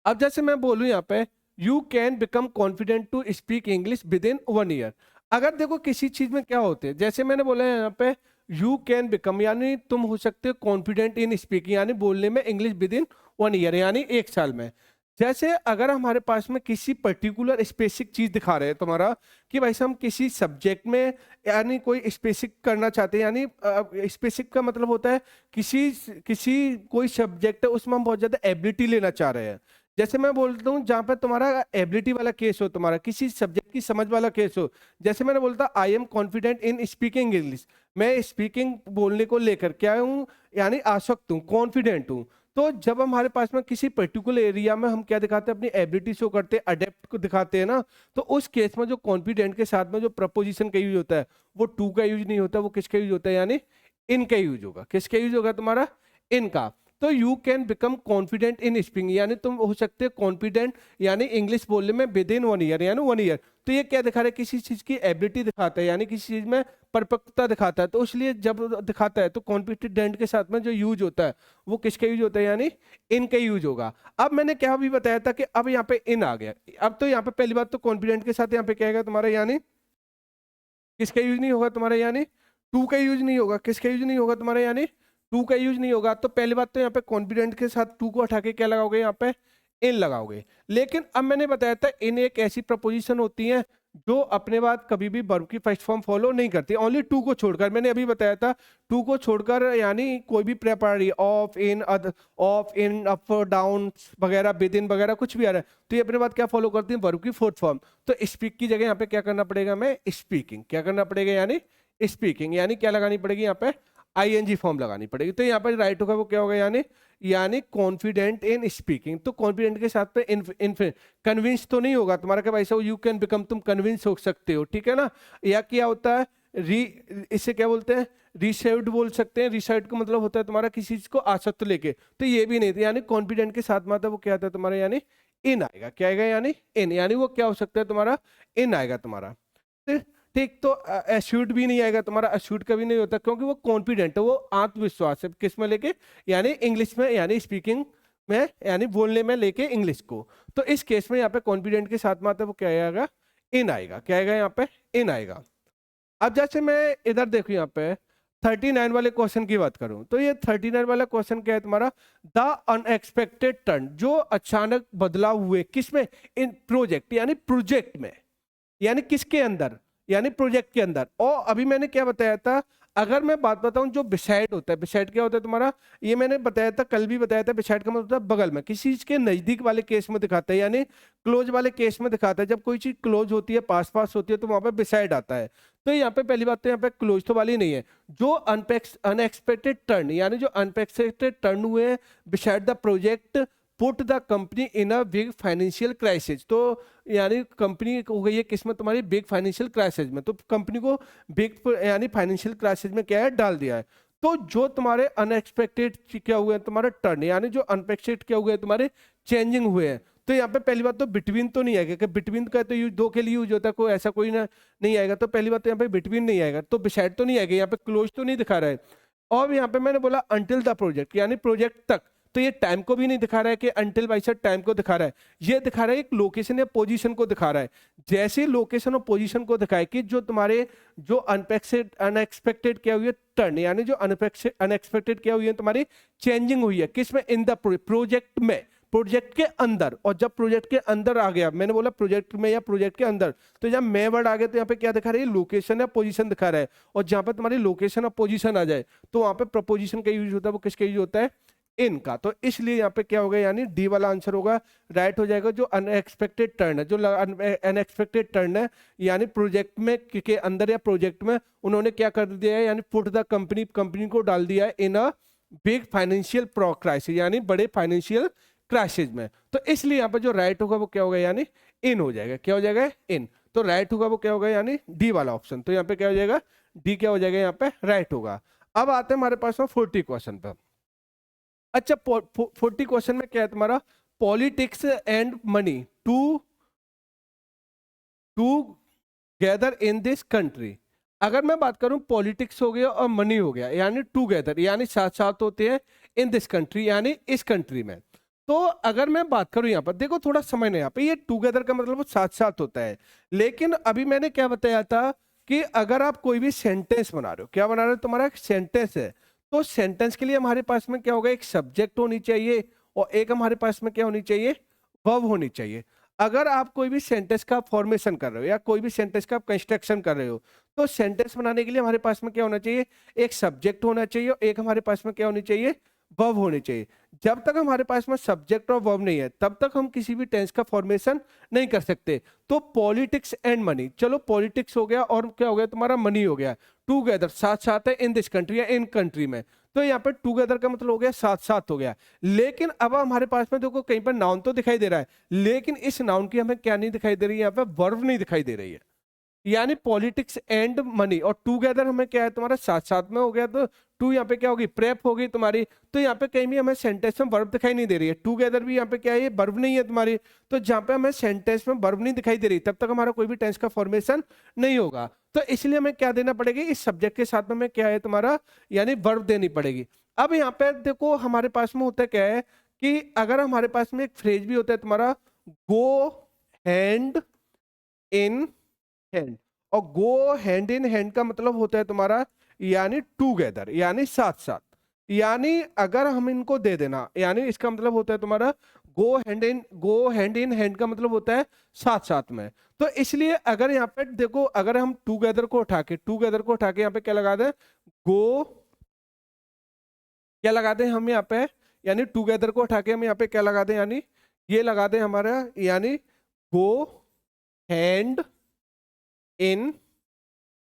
अब जैसे मैं बोलूं यहाँ पे, you can become confident to speak English within 1 year. अगर देखो किसी चीज में क्या होते हैं, जैसे मैंने बोला है यहाँ पे यू कैन बिकम, यानी तुम हो सकते हो कॉन्फिडेंट इन स्पीकिंग, यानी बोलने में इंग्लिश विद इन 1 ईयर, यानी 1 साल में। जैसे अगर हमारे पास में किसी पर्टिकुलर स्पेसिफिक चीज दिखा रहे हैं तुम्हारा, कि भाई हम किसी सब्जेक्ट में यानी कोई स्पेसिफिक करना चाहते हैं, यानी स्पेसिफिक का मतलब होता है किसी किसी कोई सब्जेक्ट है उसमें हम बहुत ज्यादा एबिलिटी लेना चाह रहे हैं। जैसे मैं बोलता हूँ जहाँ पर तुम्हारा एबिलिटी वाला केस हो, तुम्हारा किसी सब्जेक्ट की समझ वाला केस हो, जैसे मैंने बोलता I am confident in speaking English, मैं स्पीकिंग बोलने को लेकर क्या हूँ, यानी आसक्त हूँ, कॉन्फिडेंट हूँ। तो जब हमारे पास में किसी पर्टिकुलर एरिया में हम क्या दिखाते हैं, अपनी एबिलिटी शो करते हैं, अडेप्ट को दिखाते हैं ना, तो उस केस में जो कॉन्फिडेंट के साथ में जो प्रपोजिशन का यूज होता है वो टू का यूज नहीं होता, वो किसका यूज होता है, यानी इनका यूज होगा। किसका यूज होगा तुम्हारा? इनका। तो you can become confident in speaking, यानी तुम हो सकते हो कॉन्फिडेंट यानी इंग्लिश बोलने में विद इन 1 ईयर, यानी 1 ईयर। तो ये क्या दिखा रहा है? किसी चीज की एबिलिटी दिखाता है, यानी किसी चीज में परिपक्वता दिखाता है। तो इसलिए जब दिखाता है तो कॉन्फिडेंट के साथ में जो यूज होता है वो किसका यूज होता है? यानी इनका यूज होगा। अब मैंने क्या भी बताया था कि अब यहाँ पे इन आ गया। अब तो यहाँ पे पहली बात तो कॉन्फिडेंट के साथ यहाँ पे क्या आएगा तुम्हारा? यानी किसका यूज नहीं होगा तुम्हारा? यानी टू का यूज नहीं होगा। किसका यूज नहीं होगा तुम्हारा? यानी टू का यूज नहीं होगा। तो पहली बात तो यहाँ पे कॉन्फिडेंट के साथ टू को हटा के क्या लगाओगे? यहाँ पे इन लगाओगे। लेकिन अब मैंने बताया था इन एक ऐसी प्रपोजिशन होती है जो अपने बाद कभी भी वर्ब की फर्स्ट फॉर्म फॉलो नहीं करती, ओनली टू को छोड़कर। मैंने अभी बताया था टू को छोड़कर यानी कोई भी प्रेपररी ऑफ इन अप डाउन वगैरह विद इन वगैरह कुछ भी आ रहा है तो ये अपने बाद क्या फॉलो करती है? वर्ब की फोर्थ फॉर्म। तो स्पीक की जगह यहाँ पे क्या करना पड़ेगा? हमें स्पीकिंग। क्या करना पड़ेगा? यानी स्पीकिंग। यानी क्या लगानी पड़ेगी? यहाँ पे आईएनजी फॉर्म लगानी पड़ेगी। तो यहाँ पर राइट होगा वो क्या होगा? यानी कॉन्फिडेंट इन स्पीकिंग। तो कॉन्फिडेंट के साथ पे कन्विंस तो नहीं होगा तुम्हारा कि भाई साहब यू कैन बिकम, तुम कन्विंस हो सकते हो, ठीक है ना। या क्या होता है इससे क्या बोलते हैं? रिसर्व्ड बोल सकते हैं। रिसर्व्ड का मतलब होता है तुम्हारा किसी चीज को आसक्त लेके, तो ये भी नहीं था। यानी कॉन्फिडेंट के साथ में आता है वो क्या आता है तुम्हारा? यानी इन आएगा। क्या आएगा? यानी इन। यानी वो क्या हो सकता है तुम्हारा? इन आएगा तुम्हारा। ठीक। तो एश्योर्ड भी नहीं आएगा तुम्हारा। एश्योर्ड का भी नहीं होता क्योंकि वो कॉन्फिडेंट है, वो आत्मविश्वास है। किस में लेके? यानी इंग्लिश में, यानी स्पीकिंग में, यानी बोलने में लेके इंग्लिश को। तो इस केस में यहाँ पे कॉन्फिडेंट के साथ में आता है वो क्या आएगा? इन आएगा। क्या आएगा? यहाँ पे इन आएगा। अब जैसे मैं इधर देखू यहाँ पे 39 वाले क्वेश्चन की बात करूं तो ये 39 वाला क्वेश्चन क्या है तुम्हारा? द अनएक्सपेक्टेड टर्न, जो अचानक बदलाव हुए किसमें? इन प्रोजेक्ट, यानी प्रोजेक्ट में, यानी किसके अंदर? यानी प्रोजेक्ट के अंदर। और अभी मैंने क्या बताया था? अगर मैं बात बताऊं जो बिसाइड होता है, बिसाइड क्या होता है तुम्हारा? ये मैंने बताया था, कल भी बताया था। बिसाइड का मतलब होता है बगल में, किसी चीज के नजदीक वाले केस में दिखाता है, यानी क्लोज वाले केस में दिखाता है। जब कोई चीज क्लोज होती है, पास पास होती है, तो वहां पे बिसाइड आता है। तो यहाँ पे पहली बात तो यहाँ पे क्लोज तो वाली नहीं है। जो अनएक्सपेक्टेड टर्न, यानी जो अनएक्सपेक्टेड टर्न हुए हैं beside the project put the company in a big financial crisis. तो यानी कंपनी हो गई है किस्मत तुम्हारी बिग फाइनेंशियल क्राइसिस में, तो कंपनी को बिग यानी फाइनेंशियल क्राइसिस में क्या है? डाल दिया है। तो जो तुम्हारे अनएक्सपेक्टेड क्या हुए हैं तुम्हारा? टर्न, यानी जो अनएक्सपेक्टेड क्या हुए हैं तुम्हारे? चेंजिंग हुए हैं। तो यहाँ पे पहली बात तो बिटवीन तो नहीं आएगा, कि बिटवीन का तो यूज दो के लिए यूज होता है, कोई ऐसा कोई ना नहीं आएगा। तो पहली बात तो यहाँ पे बिटवीन नहीं आएगा, तो बिसाइड तो नहीं आएगा, यहाँ पे क्लोज तो नहीं दिखा रहा है। और यहाँ पे मैंने बोला अंटिल द प्रोजेक्ट, यानी प्रोजेक्ट तक। तो ये टाइम को भी नहीं दिखा रहा है कि अंटिल बाई सर टाइम को दिखा रहा है, ये दिखा रहा है एक लोकेशन या पोजीशन को दिखा रहा है। जैसे लोकेशन और पोजीशन को दिखाए कि जो तुम्हारे जो अनएक्सपेक्टेड क्या हुई है? टर्न, यानी जो अनएक्सपेक्टेड क्या हुई है तुम्हारी? चेंजिंग हुई है। किसमें? इन द प्रोजेक्ट में, प्रोजेक्ट के अंदर। और जब प्रोजेक्ट के अंदर आ गया, मैंने बोला प्रोजेक्ट में या प्रोजेक्ट के अंदर, तो जब मैं वर्ड आ गया तो यहाँ पे क्या दिखा रहा है? लोकेशन या पोजीशन दिखा रहा है। और जहां पर तुम्हारी लोकेशन और पोजीशन आ जाए तो वहां पे प्रपोजिशन का यूज होता है, वो किसका यूज होता है? इनका। तो इसलिए यहाँ पे क्या होगा? यानी डी वाला आंसर होगा, राइट हो जाएगा। जो अनएक्सपेक्टेड टर्न है, जो अनएक्सपेक्टेड टर्न है, यानी प्रोजेक्ट में के अंदर या प्रोजेक्ट में उन्होंने क्या कर दिया है? यानी पुट द कंपनी को डाल दिया है इन अ बिग फाइनेंशियल क्राइसिस, यानी बड़े फाइनेंशियल क्राइसिस में। तो इसलिए यहाँ पे जो राइट होगा वो क्या होगा? यानी इन हो जाएगा। क्या हो जाएगा? इन। तो राइट होगा वो क्या होगा? यानी डी वाला ऑप्शन। तो यहाँ पे क्या हो जाएगा? डी क्या हो जाएगा? यहाँ पे राइट होगा। अब आते हैं हमारे पास में 40 क्वेश्चन पे। अच्छा 40 क्वेश्चन में क्या है तुम्हारा? Politics and money together in this country. अगर मैं बात करूं पॉलिटिक्स हो गया और मनी हो गया, यानी टूगेदर, यानी साथ साथ होते हैं इन दिस कंट्री, यानी इस कंट्री में। तो अगर मैं बात करूं यहाँ पर देखो थोड़ा समझना, यहाँ पे ये टूगेदर का मतलब वो साथ साथ होता है। लेकिन अभी मैंने क्या बताया था कि अगर आप कोई भी सेंटेंस बना रहे हो, क्या बना रहे हो? तुम्हारा एक सेंटेंस है, तो सेंटेंस के लिए हमारे पास में क्या होगा? एक सब्जेक्ट होनी चाहिए और एक हमारे पास में क्या होनी चाहिए? वर्ब होनी चाहिए। अगर आप कोई भी सेंटेंस का फॉर्मेशन कर रहे हो या कोई भी सेंटेंस का कंस्ट्रक्शन कर रहे हो, तो सेंटेंस बनाने के लिए हमारे पास में क्या होना चाहिए? एक सब्जेक्ट होना चाहिए और एक हमारे पास में क्या होनी चाहिए? वर्ब होनी चाहिए। जब तक हमारे पास में सब्जेक्ट और वर्ब नहीं है तब तक हम किसी भी टेंस का फॉर्मेशन नहीं कर सकते। तो पॉलिटिक्स एंड मनी, चलो पॉलिटिक्स हो गया और क्या हो गया तुम्हारा? मनी हो गया। टूगेदर साथ साथ है इन दिस कंट्री या इन कंट्री में, तो यहाँ पर टूगेदर का मतलब हो गया साथ साथ हो गया। लेकिन अब हमारे पास में देखो कहीं पर नाउन तो दिखाई दे रहा है, लेकिन इस नाउन की हमें क्या नहीं दिखाई दे रही है? यहाँ पे वर्ब नहीं दिखाई दे रही है। यानी पॉलिटिक्स एंड मनी, और टूगेदर हमें क्या है तुम्हारा साथ साथ में हो गया, तो टू यहाँ पे क्या होगी, प्रेप होगी तुम्हारी। तो यहाँ पे कहीं भी हमें सेंटेंस में वर्ब दिखाई नहीं दे रही है, टूगेदर भी यहाँ पे क्या है, ये वर्ब नहीं है तुम्हारी। तो जहाँ पे हमें सेंटेंस में वर्ब नहीं दिखाई दे रही तब तक हमारा कोई भी टेंस का फॉर्मेशन नहीं होगा। तो इसलिए हमें क्या देना पड़ेगा, इस सब्जेक्ट के साथ में हमें क्या है तुम्हारा, यानी वर्ब देनी पड़ेगी। अब यहाँ पे देखो हमारे पास में होता क्या है कि अगर हमारे पास में एक फ्रेज भी होता है तुम्हारा, गो हैंड इन हैंड, और गो हैंड इन हैंड का मतलब होता है तुम्हारा यानी टूगेदर, यानी साथ साथ। यानी अगर हम इनको दे देना, यानी इसका मतलब होता है तुम्हारा गो हैंड इन हैंड का मतलब होता है साथ साथ में। तो इसलिए अगर यहाँ पे देखो, अगर हम टूगेदर को उठा के यहाँ पे क्या लगा दें, गो, क्या लगा दें हम यहाँ पे, यानी टूगेदर को उठा के हम यहाँ पे क्या लगा दें, यानी ये लगा दें हमारा, यानी गो हैंड इन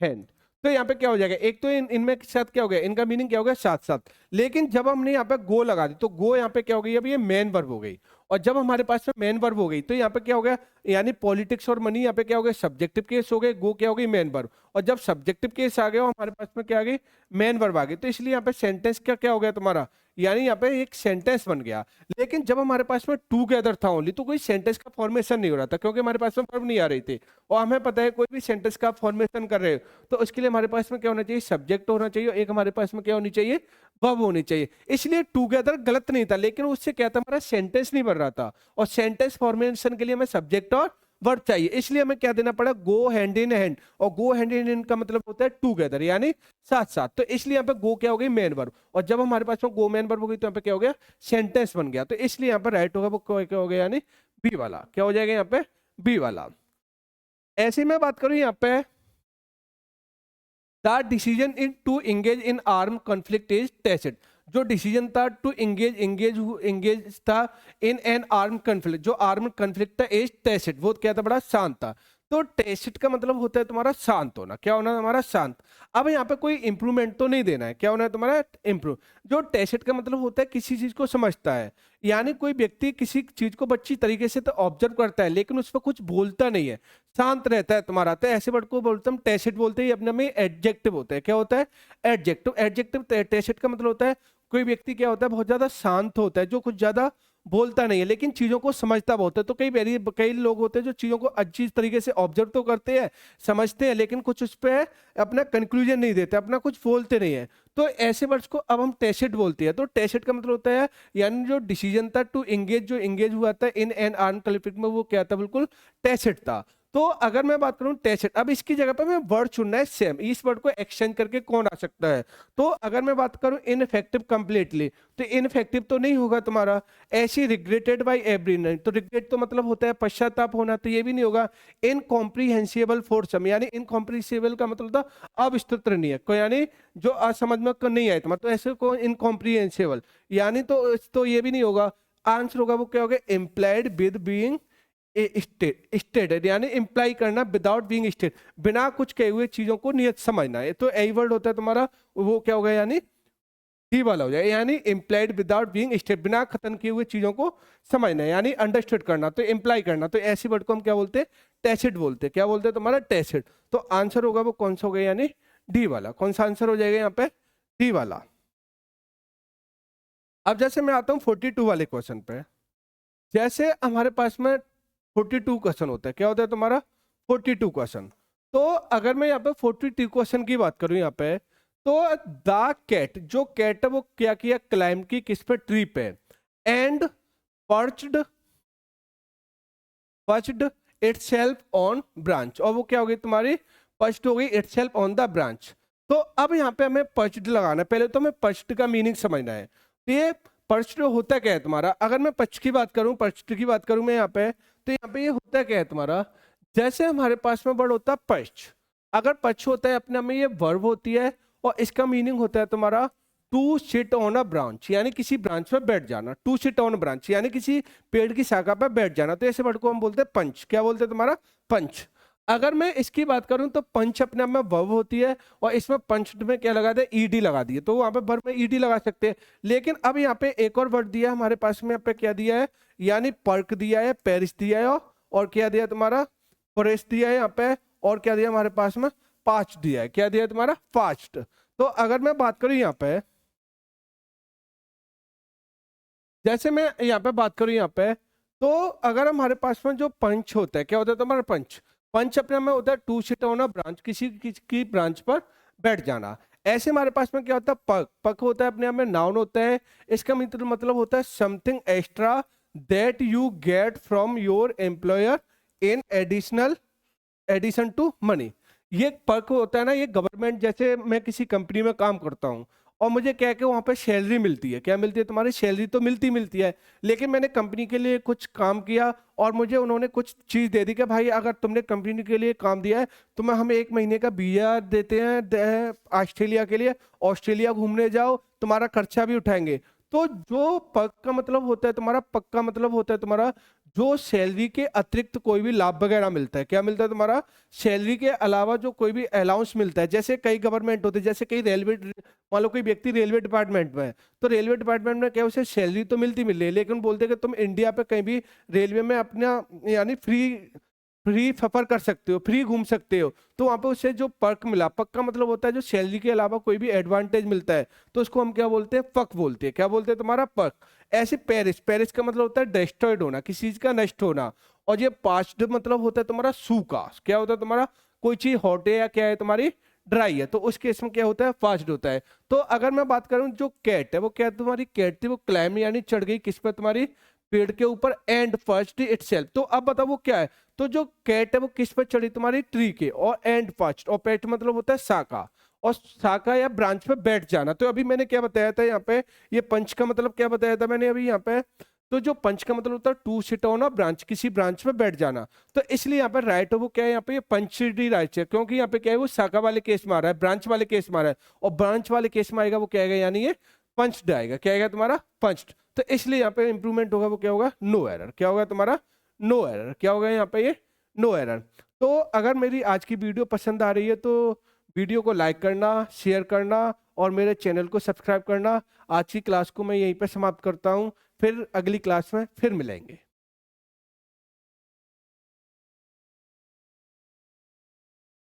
हैंड। तो यहाँ पे क्या हो जाएगा, एक तो इनमें साथ क्या हो गया, इनका मीनिंग क्या हो गया, साथ साथ। लेकिन जब हमने यहाँ पे गो लगा दी तो गो यहाँ पे क्या हो गई, अब ये मेन वर्ब हो गई। और जब हमारे पास में मेन वर्ब हो गई तो यहाँ पे क्या हो गया, यानी पॉलिटिक्स और मनी यहाँ पे क्या हो गया, सब्जेक्टिव केस हो गए, गो क्या हो गई, मेन वर्ब। और जब सब्जेक्टिव केस आ गया हमारे पास में क्या आ गई, मेन वर्ब आ गई। तो इसलिए यहाँ पे सेंटेंस का क्या हो गया तुम्हारा, यानी यहाँ पे एक सेंटेंस बन गया। लेकिन जब हमारे पास में टूगेदर था ओनली, तो कोई सेंटेंस का फॉर्मेशन नहीं हो रहा था, क्योंकि हमारे पास में वर्ब नहीं आ रही थी। और हमें पता है कोई भी सेंटेंस का फॉर्मेशन कर रहे हो तो उसके लिए हमारे पास में क्या होना चाहिए, सब्जेक्ट होना चाहिए, एक हमारे पास में क्या होनी चाहिए, वर्ब होनी चाहिए। इसलिए टूगेदर गलत नहीं था, लेकिन उससे क्या था, हमारा सेंटेंस नहीं बन रहा था। और सेंटेंस फॉर्मेशन के लिए हमें सब्जेक्ट और वर्ब चाहिए, इसलिए हमें क्या देना पड़ा, गो हैंड इन हैंड। और गो हैंड इन हैंड का मतलब होता है टूगेदर, यानी साथ साथ। तो इसलिए यहाँ पे गो क्या हो गई, मेन वर्ब। और जब हमारे पास में गो मेन वर्ब हो गई तो यहाँ पे क्या हो गया, सेंटेंस बन गया। तो इसलिए यहाँ पे राइट होगा वो क्या हो गया, यानी बी वाला, क्या हो जाएगा यहाँ पे, बी वाला। ऐसे में बात करूं यहाँ पे, the decision in to engage in arm conflict is tacit. जो डिसीजन था टू एंगेज था इन एन आर्म कॉन्फ्लिक्ट, जो आर्म कॉन्फ्लिक्ट था इज टेसिड, वो क्या था, बड़ा शांत था। तो टेसिड का मतलब होता है तुम्हारा शांत होना, क्या होना हमारा, शांत। अब यहाँ पे कोई इंप्रूवमेंट तो नहीं देना है, क्या होना है तुम्हारा, इंप्रूव। जो टेसिड का मतलब होता है किसी चीज को समझता है, यानी कोई व्यक्ति किसी चीज को अच्छी तरीके से तो ऑब्जर्व करता है लेकिन उस पर कुछ बोलता नहीं है, शांत रहता है तुम्हारा। तो ऐसे वर्ड को बोलते हम टेसिड बोलते हैं, अपने में एडजेक्टिव होता है, क्या होता है, एडजेक्टिव। एडजेक्टिव टेसिड का मतलब होता है कोई व्यक्ति क्या होता है, बहुत ज्यादा शांत होता है, जो कुछ ज्यादा बोलता नहीं है लेकिन चीजों को समझता बहुत है। तो कई लोग होते हैं जो चीजों को अच्छी तरीके से ऑब्जर्व तो करते हैं, समझते हैं, लेकिन कुछ उस पर अपना कंक्लूजन नहीं देते, अपना कुछ बोलते नहीं है। तो ऐसे वर्ड्स को अब हम टेसिड बोलते हैं। तो टेसिड का मतलब होता है यानी जो डिसीजन था टू एंगेज, जो एंगेज हुआ था इन एन आर्म कॉन्फ्लिक्ट में, वो क्या था, बिल्कुल टेसिड था। तो अगर मैं बात करूं टेसिड, अब इसकी जगह पर मैं वर्ड चुनना है सेम, इस वर्ड को एक्सचेंज करके कौन आ सकता है। तो अगर मैं बात करूं इनफेक्टिव कंप्लीटली, तो इनफेक्टिव तो नहीं होगा तुम्हारा। ऐसी रिग्रेटेड बाय एवरी, तो रिग्रेट तो मतलब होता है पश्चाताप होना, तो ये भी नहीं होगा। इनकॉम्प्रिहेंसिबल फॉर सम, यानी इनकॉम्प्रिहेंसिबल का मतलब था अविस्तृत नहीं है, यानी जो असमझ में नहीं आए तुम्हारा, तो ऐसे को इनकॉम्प्रिहेंसिबल, यानी तो ये भी नहीं होगा। आंसर होगा वो क्या होगा, इम्प्लाइड विद बीइंग स्टेटेड, यानी इंप्लाई करना विदाउट बीइंग स्टेट, बिना कुछ कहे हुए चीजों को नियत समझना है। तो यही वर्ड होता है तुम्हारा, वो क्या होगा, यानी डी वाला हो जाएगा, यानी इंप्लाइड विदाउट बीइंग स्टेट, बिना खत्म किए हुए चीजों को समझना है, यानी अंडरस्टूड करना, तो इंप्लाई करना। तो ऐसी वर्ड को हम क्या बोलते हैं, टैसिड बोलते हैं, क्या बोलते हैं तुम्हारा, टैसिड। तो आंसर होगा वो कौन सा हो गया, यानी डी वाला। कौन सा आंसर हो जाएगा यहाँ पे, डी वाला। अब जैसे मैं आता हूँ 42 वाले क्वेश्चन पे, जैसे हमारे पास में 42 क्वेश्चन होता है, क्या होता है तुम्हारा 42 क्वेश्चन। तो अगर मैं यहाँ पे 42 क्वेश्चन की बात करूं यहाँ पे, तो द कैट, जो कैट है वो क्या किया, क्लाइम की किस पे, ट्री पे, एंड पर्च्ड पर्च्ड इटसेल्फ ऑन ब्रांच, और वो क्या हो गई तुम्हारी, पर्च्ड हो गई इटसेल्फ ऑन द ब्रांच। तो अब यहाँ पे हमें पर्च्ड लगाना है, पहले तो हमें पर्च्ड का मीनिंग समझना है। तो ये पर्च्ड होता क्या है तुम्हारा, अगर मैं पर्च की बात करूं, पर्च्ड की बात करूं मैं यहाँ पे, तो यहाँ पे ये होता क्या है तुम्हारा, जैसे हमारे पास में वर्ड होता है पर्च, अगर पर्च होता है अपने में, ये वर्ब होती है और इसका मीनिंग होता है तुम्हारा to sit on a branch, यानी किसी ब्रांच पे बैठ जाना, टू सिट ऑन ब्रांच यानी किसी पेड़ की शाखा पे बैठ जाना। तो ऐसे वर्ड को हम बोलते हैं पंच, क्या बोलते हैं तुम्हारा, पंच। अगर मैं इसकी बात करूं तो पंच अपने आप में वर्ब होती है और इसमें पंच में क्या लगा दिया, ईडी लगा दिए, तो वहां पे वर्ब में ईडी लगा सकते हैं। लेकिन अब यहाँ पे एक और वर्ड दिया है हमारे पास में, यहाँ पे क्या दिया है, यानी पर्क दिया है, पेरिस दिया है, और क्या दिया तुम्हारा, फॉरेस्ट दिया है यहाँ पे, और क्या दिया हमारे पास में, पास्ट दिया है। क्या दिया है तुम्हारा, पास्ट। तो अगर मैं बात करूं यहाँ पे, जैसे मैं यहाँ पे बात करूं यहाँ पे, तो अगर हमारे पास में जो पंच होता है, क्या होता है तुम्हारा पंच, पंच अपने में होता है to sit on a branch, किसी की ब्रांच पर बैठ जाना। ऐसे हमारे पास में क्या होता है, पक, पक होता है अपने आप में नाउन होता है। इसका मतलब होता है something extra that you get from your employer in addition to money. ये पर्क होता है ना, ये गवर्नमेंट, जैसे मैं किसी कंपनी में काम करता हूँ और मुझे क्या कि वहाँ पे सैलरी मिलती है, क्या मिलती है तुम्हारी सैलरी, तो मिलती है, लेकिन मैंने कंपनी के लिए कुछ काम किया और मुझे उन्होंने कुछ चीज़ दे दी कि भाई अगर तुमने कंपनी के लिए काम दिया है तो मैं हमें 1 महीने का वीजा देते हैं ऑस्ट्रेलिया के लिए, ऑस्ट्रेलिया घूमने जाओ, तुम्हारा खर्चा भी उठाएंगे। तो जो पक का मतलब होता है तुम्हारा, पक का मतलब होता है तुम्हारा जो सैलरी के अतिरिक्त कोई भी लाभ वगैरह मिलता है। क्या मिलता है तुम्हारा, सैलरी के अलावा जो कोई भी अलाउंस मिलता है। जैसे कई गवर्नमेंट होते हैं, जैसे कई रेलवे, मान लो कोई व्यक्ति रेलवे डिपार्टमेंट में है, तो रेलवे डिपार्टमेंट में क्या उसे सैलरी तो मिल रही है, लेकिन बोलते हैं कि तुम इंडिया पे कहीं भी रेलवे में अपना यानी फ्री फ्री सफर कर सकते हो, फ्री घूम सकते हो। तो वहां पे उसे जो पर्क मिला, पक का मतलब होता है जो सैलरी के अलावा कोई भी एडवांटेज मिलता है, तो उसको हम क्या बोलते हैं, पक बोलते हैं। क्या बोलते हैं तुम्हारा, पक। ऐसे पेरिस, पेरिस का मतलब होता है डिस्ट्रॉयड होना, किसी चीज का नष्ट होना। और ये पास्ट मतलब होता है तुम्हारा सूखा। क्या होता है तुम्हारा, कोई चीज हॉट है या क्या है तुम्हारी, ड्राई है, तो उस केस में क्या होता है, फास्ट होता है। तो अगर मैं बात करूं जो कैट है, वो क्या तुम्हारी कैट थी, वो क्लाइम यानी चढ़ गई किस पर, तुम्हारी पेड़ के ऊपर, एंड फर्स्ट इटसेल्फ। तो अब बताओ वो क्या है, तो जो कैट है वो किस पर चढ़ी, तुम्हारी ट्री के, और एंड फर्स्ट, और पेट मतलब होता है शाखा, और शाखा या ब्रांच पे बैठ जाना। तो अभी मैंने क्या बताया था यहाँ पे, ये पंच का मतलब क्या बताया था मैंने अभी यहाँ पे, तो जो पंच का मतलब होता है to sit on a branch, किसी ब्रांच पे बैठ जाना। तो इसलिए यहाँ पे राइट है वो क्या है, यहाँ पे ये पंचडी राइट है, क्योंकि यहाँ पे क्या है, वो शाखा वाले केस में आ रहा है, ब्रांच वाले केस में आ रहा है, और ब्रांच वाले केस में आएगा वो क्या आएगा, यानी ये पंच्ड आएगा। क्या आएगा तुम्हारा, पंच्ड। तो इसलिए यहाँ पे इंप्रूवमेंट होगा वो क्या होगा, नो एरर। क्या होगा तुम्हारा, नो एरर। क्या होगा यहाँ पे, ये नो एरर। तो अगर मेरी आज की वीडियो पसंद आ रही है तो वीडियो को लाइक करना, शेयर करना और मेरे चैनल को सब्सक्राइब करना। आज की क्लास को मैं यहीं पे समाप्त करता हूँ, फिर अगली क्लास में फिर मिलेंगे।